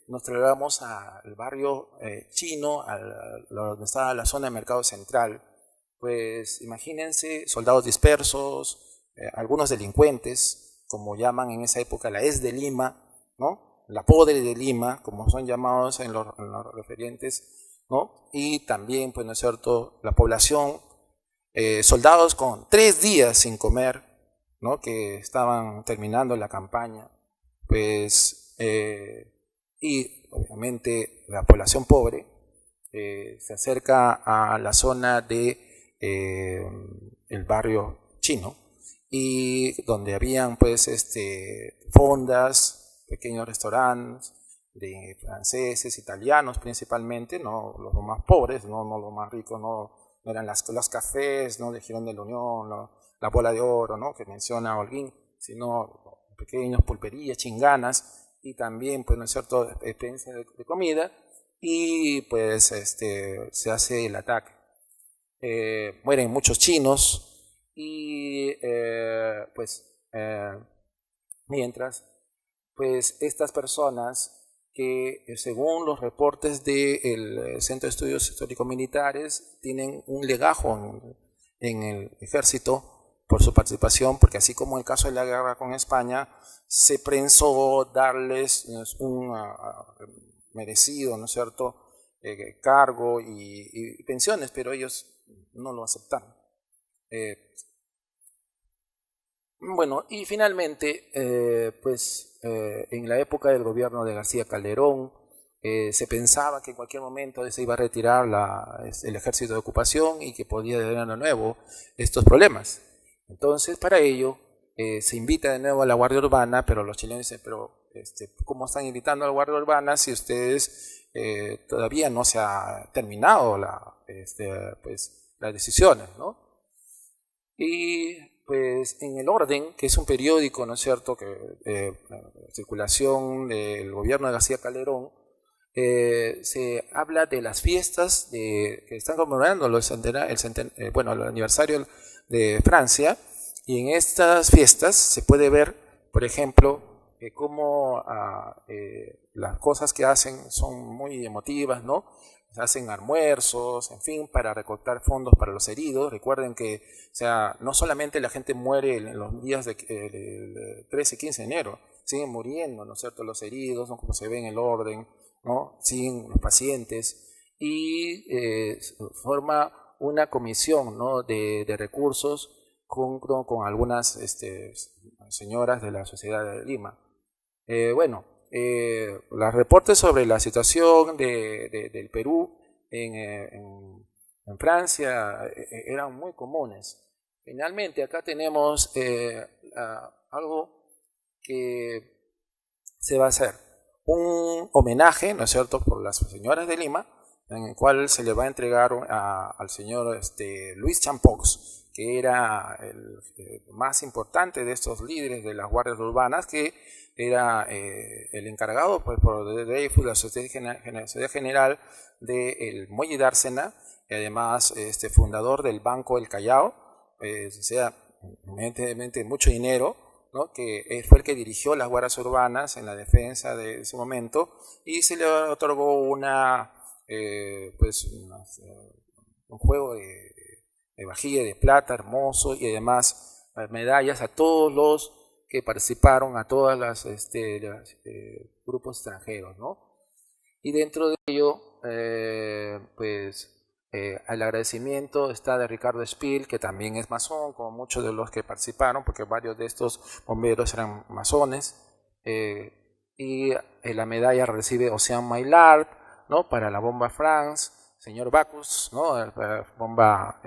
S5: Nos trasladamos al barrio chino, donde está la zona de Mercado Central. Pues imagínense soldados dispersos, algunos delincuentes, como llaman en esa época la ES de Lima, ¿no? La Podre de Lima, como son llamados en los referientes, ¿no? Y también, pues, ¿no es cierto?, la población, soldados con 3 días sin comer, ¿no?, que estaban terminando la campaña, pues, y obviamente la población pobre se acerca a la zona de el barrio chino, y donde habían pues fondas, pequeños restaurantes de franceses, italianos principalmente, no los más pobres, no los más ricos, no eran los cafés, no de Girón de la Unión, la Bola de Oro, ¿no?, que menciona Holguín, sino pequeños pulperías, chinganas, y también, pues, ¿no es cierto?, experiencia de comida, y pues se hace el ataque. Mueren muchos chinos, y mientras, pues, estas personas que, según los reportes del Centro de Estudios Histórico-Militares, tienen un legajo en el ejército por su participación, porque así como en el caso de la guerra con España, se pensó darles un merecido, ¿no es cierto?, cargo y pensiones, pero ellos no lo aceptaron. Bueno, y finalmente, en la época del gobierno de García Calderón, se pensaba que en cualquier momento se iba a retirar el ejército de ocupación y que podía tener de nuevo estos problemas. Entonces, para ello, se invita de nuevo a la Guardia Urbana, pero los chilenos dicen, pero ¿cómo están invitando a la Guardia Urbana si ustedes todavía no se ha terminado las decisiones, ¿no? Y pues en El Orden, que es un periódico, ¿no es cierto?, que circulación del gobierno de García Calderón, se habla de las fiestas que están conmemorando el aniversario de Francia, y en estas fiestas se puede ver, por ejemplo, cómo las cosas que hacen son muy emotivas, ¿no? Hacen almuerzos, en fin, para recortar fondos para los heridos. Recuerden que, o sea, no solamente la gente muere en los días del 13 y 15 de enero, siguen muriendo, ¿no es cierto?, los heridos, ¿no?, como se ve en El Orden, ¿no?, siguen los pacientes, y forma una comisión, ¿no?, de recursos con algunas señoras de la sociedad de Lima. Los reportes sobre la situación del Perú en Francia eran muy comunes. Finalmente, acá tenemos algo que se va a hacer, un homenaje, ¿no es cierto?, por las señoras de Lima, en el cual se le va a entregar al señor Luis Champox, que era el más importante de estos líderes de las guardias urbanas, que era el encargado, pues, por Dreyfus, la Sociedad General del Muelle de Dársena, y además fundador del Banco del Callao, o sea, evidentemente mucho dinero, ¿no? Que fue el que dirigió las guardias urbanas en la defensa de ese momento, y se le otorgó un juego de vajilla de plata hermoso, y además medallas a todos los que participaron, a todos los grupos extranjeros, ¿no? Y dentro de ello, el agradecimiento está de Ricardo Spiel, que también es masón, como muchos de los que participaron, porque varios de estos bomberos eran masones. Y la medalla recibe Ocean Maillard, ¿no? Para la bomba France, señor Bacchus, ¿no? Para la bomba,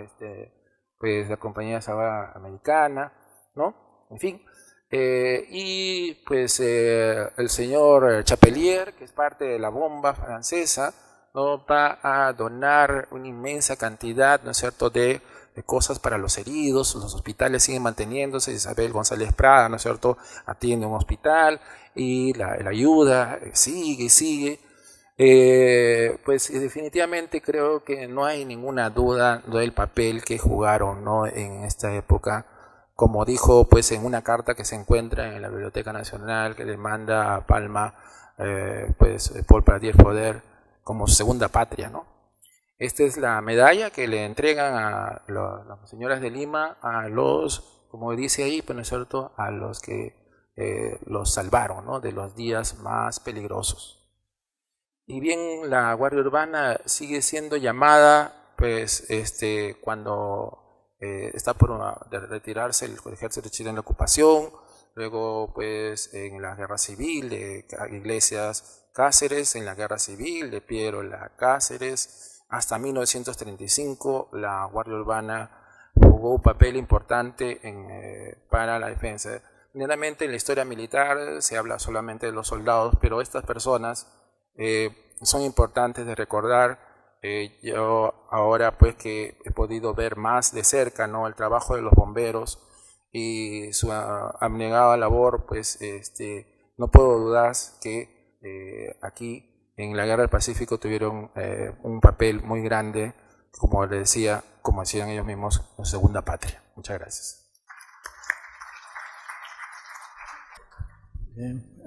S5: la compañía salvadora americana, ¿no? En fin. Y pues el señor Chapelier, que es parte de la bomba francesa, ¿no? Va a donar una inmensa cantidad, ¿no es cierto?, de cosas para los heridos. Los hospitales siguen manteniéndose. Isabel González Prada, ¿no es cierto?, atiende un hospital, y la ayuda sigue. Pues definitivamente creo que no hay ninguna duda del papel que jugaron, ¿no?, en esta época. Como dijo pues en una carta que se encuentra en la Biblioteca Nacional, que le manda a Palma Paul Pradier-Foder como segunda patria, ¿no? Esta es la medalla que le entregan a las señoras de Lima, a los, como dice ahí, pues, ¿no es cierto?, a los que los salvaron, ¿no?, de los días más peligrosos. Y bien, la Guardia Urbana sigue siendo llamada, pues, cuando está por retirarse el ejército de Chile en la ocupación, luego pues en la guerra civil de Iglesias Cáceres, en la guerra civil de Piérola Cáceres, hasta 1935 la Guardia Urbana jugó un papel importante para la defensa. Generalmente en la historia militar se habla solamente de los soldados, pero estas personas son importantes de recordar. Yo ahora pues que he podido ver más de cerca, ¿no?, el trabajo de los bomberos y su abnegada labor, pues no puedo dudar que aquí en la Guerra del Pacífico tuvieron un papel muy grande, como les decía, como decían ellos mismos, la segunda patria. Muchas gracias.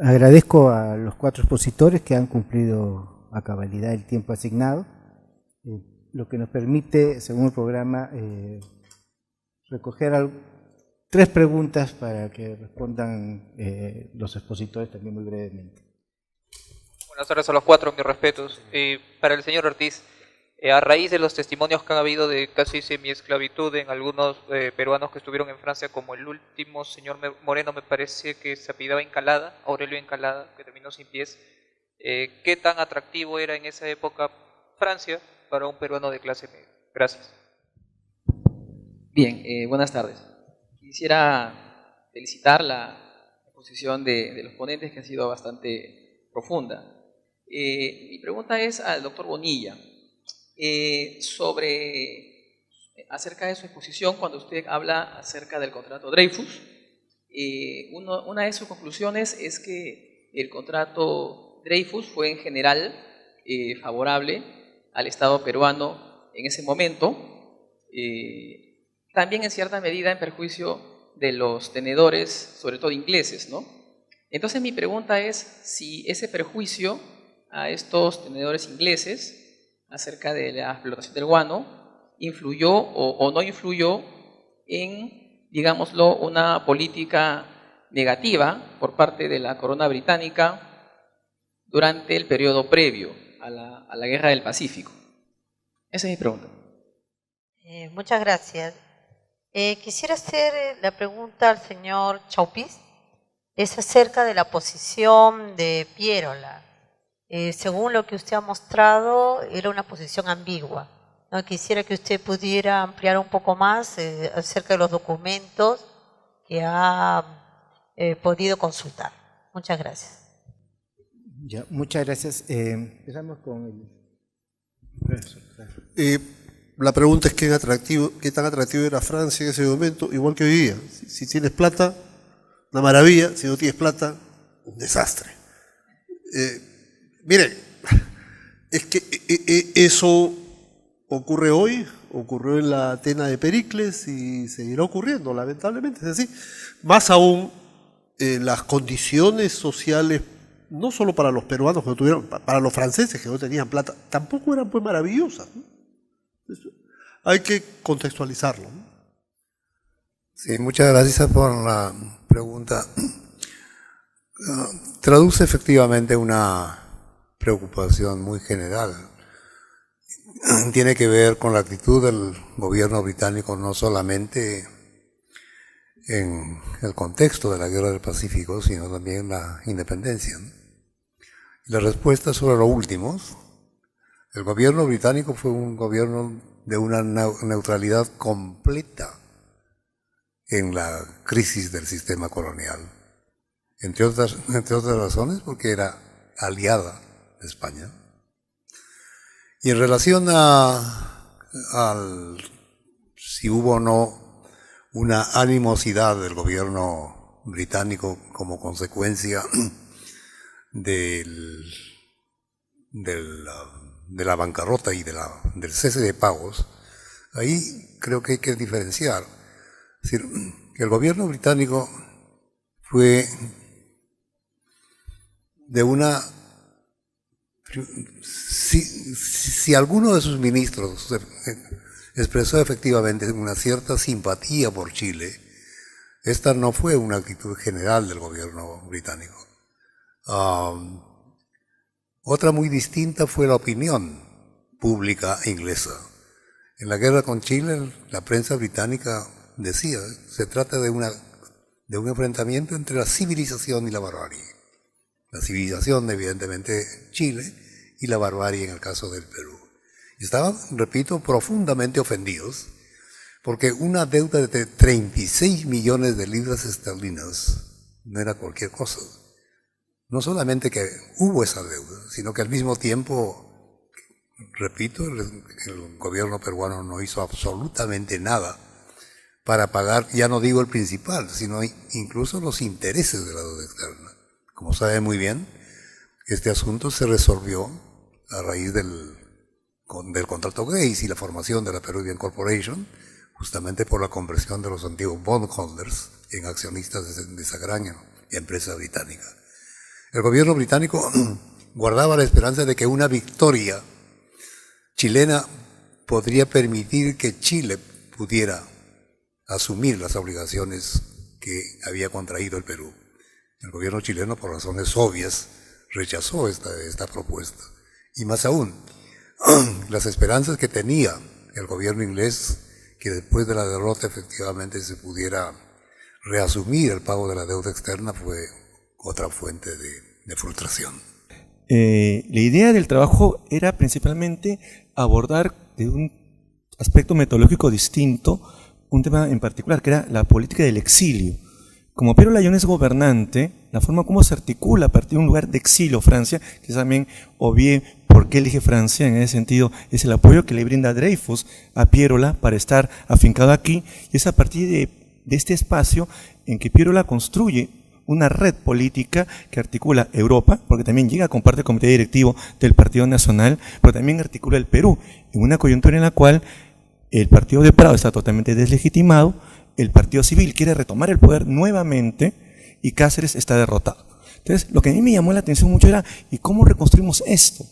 S1: Agradezco a los 4 expositores que han cumplido a cabalidad el tiempo asignado, lo que nos permite, según el programa, recoger 3 preguntas para que respondan los expositores también muy brevemente.
S6: Buenas tardes a los 4, mis respetos. Para el señor Ortiz, a raíz de los testimonios que han habido de casi semiesclavitud en algunos peruanos que estuvieron en Francia, como el último señor Moreno, me parece que se apellidaba Encalada, Aurelio Encalada, que terminó sin pies, ¿qué tan atractivo era en esa época Francia para un peruano de clase media? Gracias.
S7: Bien, buenas tardes. Quisiera felicitar la exposición de los ponentes, que ha sido bastante profunda. Mi pregunta es al doctor Bonilla, acerca de su exposición, cuando usted habla acerca del contrato Dreyfus. Una de sus conclusiones es que el contrato Dreyfus fue en general favorable al Estado peruano en ese momento, también en cierta medida en perjuicio de los tenedores, sobre todo ingleses, ¿no? Entonces mi pregunta es si ese perjuicio a estos tenedores ingleses acerca de la explotación del guano influyó o no influyó en, digámoslo, una política negativa por parte de la corona británica durante el periodo previo a la Guerra del Pacífico. Esa es mi pregunta.
S8: Muchas gracias. Quisiera hacer la pregunta al señor Chaupiz. Es acerca de la posición de Piérola. Según lo que usted ha mostrado, era una posición ambigua, ¿no? Quisiera que usted pudiera ampliar un poco más acerca de los documentos que ha podido consultar. Muchas gracias.
S1: Ya, muchas gracias. Empezamos con el profesor.
S4: La pregunta es qué tan atractivo era Francia en ese momento, igual que hoy día. Si tienes plata, una maravilla; si no tienes plata, un desastre. Miren, es que eso ocurre hoy, ocurrió en la Atena de Pericles y seguirá ocurriendo, lamentablemente, es así. Más aún las condiciones sociales, no solo para los peruanos que no tuvieron, para los franceses que no tenían plata, tampoco eran pues maravillosas, ¿no? Hay que contextualizarlo, ¿no?
S2: Sí, muchas gracias por la pregunta. Traduce efectivamente una preocupación muy general. Tiene que ver con la actitud del gobierno británico no solamente en el contexto de la Guerra del Pacífico, sino también la independencia. La respuesta sobre lo último, el gobierno británico fue un gobierno de una neutralidad completa en la crisis del sistema colonial. Entre otras razones, porque era aliada de España. Y en relación al si hubo o no una animosidad del gobierno británico como consecuencia de la bancarrota y del cese de pagos, ahí creo que hay que diferenciar. Es decir, el gobierno británico fue de una... Si alguno de sus ministros expresó efectivamente una cierta simpatía por Chile, esta no fue una actitud general del gobierno británico. Otra muy distinta fue la opinión pública inglesa. En la guerra con Chile, la prensa británica decía, se trata de un enfrentamiento entre la civilización y la barbarie. La civilización, evidentemente, Chile, y la barbarie en el caso del Perú. Y estaban, repito, profundamente ofendidos, porque una deuda de 36 millones de libras esterlinas no era cualquier cosa. No solamente que hubo esa deuda, sino que al mismo tiempo, repito, el gobierno peruano no hizo absolutamente nada para pagar, ya no digo el principal, sino incluso los intereses de la deuda externa. Como sabe muy bien, este asunto se resolvió a raíz del contrato Grace y la formación de la Peruvian Corporation, justamente por la conversión de los antiguos bondholders en accionistas de esa gran empresa británica. El gobierno británico guardaba la esperanza de que una victoria chilena podría permitir que Chile pudiera asumir las obligaciones que había contraído el Perú. El gobierno chileno, por razones obvias, rechazó esta propuesta. Y más aún, las esperanzas que tenía el gobierno inglés, que después de la derrota efectivamente se pudiera reasumir el pago de la deuda externa, fue otra fuente de frustración.
S3: La idea del trabajo era principalmente abordar de un aspecto metodológico distinto un tema en particular, que era la política del exilio. Como Piero Layón es gobernante, la forma como se articula a partir de un lugar de exilio, Francia, que también obvié por qué elige Francia en ese sentido, es el apoyo que le brinda Dreyfus a Pierola para estar afincado aquí, y es a partir de este espacio en que Pierola construye una red política que articula Europa, porque también llega a compartir el comité directivo del Partido Nacional, pero también articula el Perú, en una coyuntura en la cual el Partido de Prado está totalmente deslegitimado, el Partido Civil quiere retomar el poder nuevamente y Cáceres está derrotado. Entonces, lo que a mí me llamó la atención mucho era, ¿y cómo reconstruimos esto?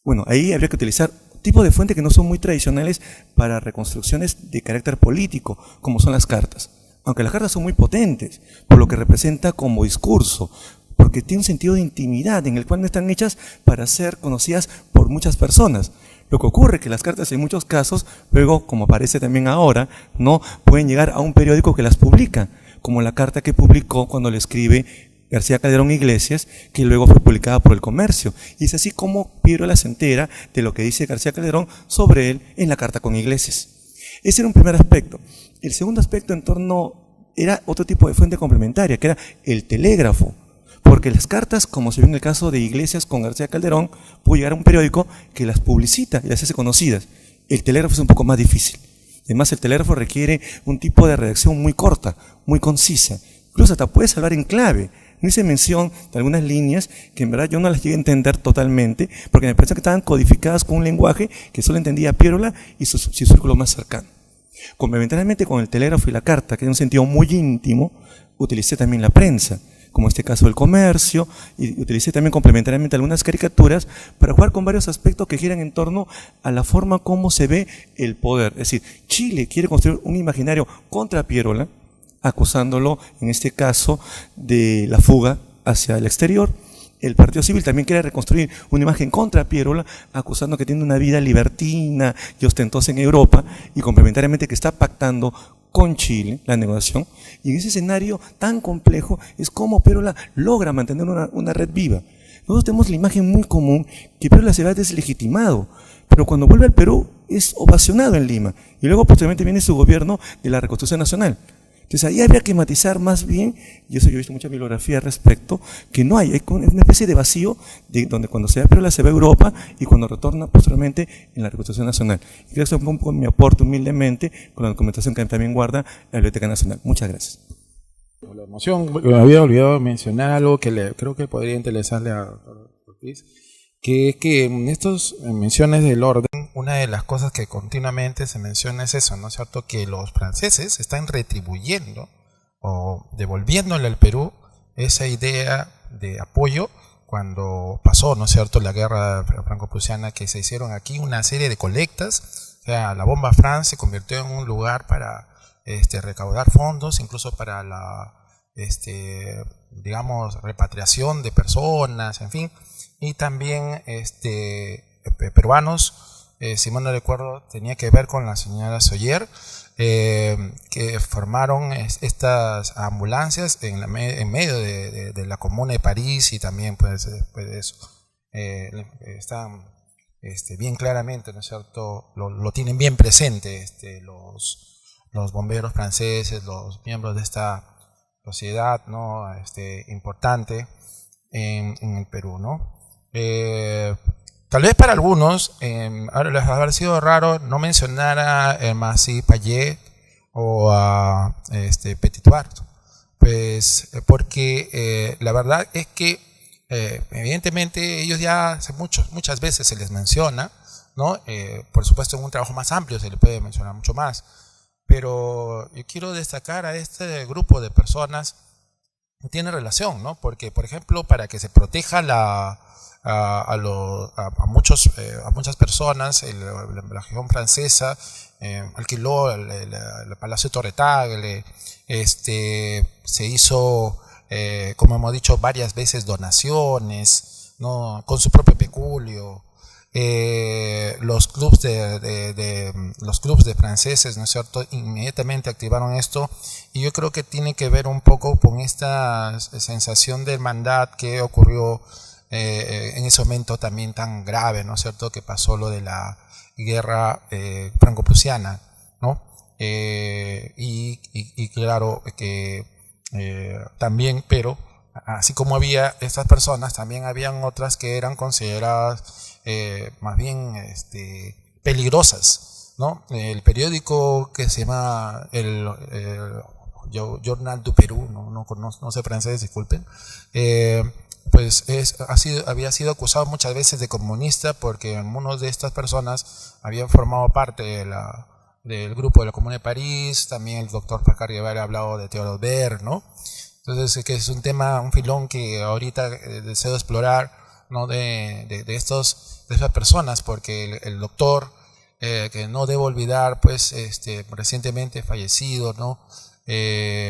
S3: Bueno, ahí habría que utilizar tipos de fuentes que no son muy tradicionales para reconstrucciones de carácter político, como son las cartas. Aunque las cartas son muy potentes, por lo que representa como discurso, porque tiene un sentido de intimidad en el cual no están hechas para ser conocidas por muchas personas. Lo que ocurre es que las cartas en muchos casos, luego, como aparece también ahora, no pueden llegar a un periódico que las publica, como la carta que publicó cuando le escribe García Calderón Iglesias, que luego fue publicada por El Comercio. Y es así como Pierola se entera de lo que dice García Calderón sobre él en la carta con Iglesias. Ese era un primer aspecto. El segundo aspecto en torno era otro tipo de fuente complementaria, que era el telégrafo. Porque las cartas, como se ve en el caso de Iglesias con García Calderón, pudo llegar a un periódico que las publicita y las hace conocidas. El telégrafo es un poco más difícil. Además, el telégrafo requiere un tipo de redacción muy corta, muy concisa. Incluso hasta puede salvar en clave. No hice mención de algunas líneas que en verdad yo no las llegué a entender totalmente, porque me parece que estaban codificadas con un lenguaje que solo entendía Pierola y su círculo más cercano. Complementariamente con el telégrafo y la carta, que en un sentido muy íntimo, utilicé también la prensa. como este caso el comercio, y utilicé también complementariamente algunas caricaturas para jugar con varios aspectos que giran en torno a la forma como se ve el poder. Es decir, Chile quiere construir un imaginario contra Pierola, acusándolo, en este caso, de la fuga hacia el exterior. El Partido Civil también quiere reconstruir una imagen contra Pierola, acusando que tiene una vida libertina y ostentosa en Europa, y complementariamente que está pactando con Chile la negociación. Y en ese escenario tan complejo es como Pierola logra mantener una red viva. Nosotros tenemos la imagen muy común que Pierola se va deslegitimado, pero cuando vuelve al Perú es ovacionado en Lima, y luego posteriormente viene su gobierno de la Reconstrucción Nacional. Entonces ahí habría que matizar más bien, y eso yo he visto mucha bibliografía al respecto, que no hay una especie de vacío de donde cuando se va a Pierola se va a Europa y cuando retorna posteriormente en la Reconstrucción Nacional. Y creo que eso es un poco mi aporte humildemente con la documentación que también guarda la Biblioteca Nacional. Muchas gracias.
S5: La emoción, me había olvidado mencionar algo que creo que podría interesarle a Ortiz, que es que en estas menciones del orden, una de las cosas que continuamente se menciona es eso, ¿no es cierto? Que los franceses están retribuyendo o devolviéndole al Perú esa idea de apoyo cuando pasó, ¿no es cierto?, la guerra franco-prusiana, que se hicieron aquí una serie de colectas. O sea, la Bomba France se convirtió en un lugar para recaudar fondos, incluso para la, digamos, repatriación de personas, en fin. Y también peruanos, si mal no recuerdo, tenía que ver con la señora Soller, que formaron estas ambulancias en medio de la Comuna de París, y también pues después de eso están bien claramente, ¿no es cierto?, lo tienen bien presente los bomberos franceses, los miembros de esta sociedad, ¿no?, importante en el Perú, ¿no? Tal vez para algunos ahora les habrá sido raro no mencionar a Massy Payet o a Petit Duart, pues porque la verdad es que evidentemente ellos ya hace muchas veces se les menciona, ¿no? Por supuesto en un trabajo más amplio se le puede mencionar mucho más, pero yo quiero destacar a este grupo de personas que tiene relación, ¿no? Porque, por ejemplo, para que se proteja a muchas personas, la región francesa alquiló el Palacio Torre Tagle, se hizo, como hemos dicho varias veces, donaciones, ¿no?, con su propio peculio. Los clubs de franceses, ¿no es cierto?, inmediatamente activaron esto, y yo creo que tiene que ver un poco con esta sensación de hermandad que ocurrió en ese momento también tan grave, ¿no es cierto?, que pasó lo de la guerra franco-prusiana, ¿no? Y claro que también, pero así como había estas personas, también habían otras que eran consideradas más bien peligrosas, ¿no? El periódico que se llama el Journal du Perú, no sé francés, disculpen, pues había sido acusado muchas veces de comunista, porque algunas de estas personas habían formado parte del grupo de la Comuna de París. También el doctor Pascal Guevara ha hablado de Theodore Bert, ¿no? Entonces, que es un tema, un filón que ahorita deseo explorar, ¿no?, de esas personas, porque el doctor, que no debo olvidar, pues recientemente fallecido, ¿no?,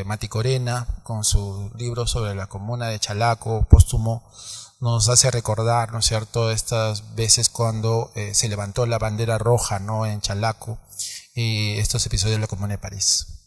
S5: Mati Corena, con su libro sobre la comuna de Chalaco, póstumo, nos hace recordar, ¿no es cierto?, estas veces cuando se levantó la bandera roja, ¿no?, en Chalaco, y estos episodios de la Comuna de París.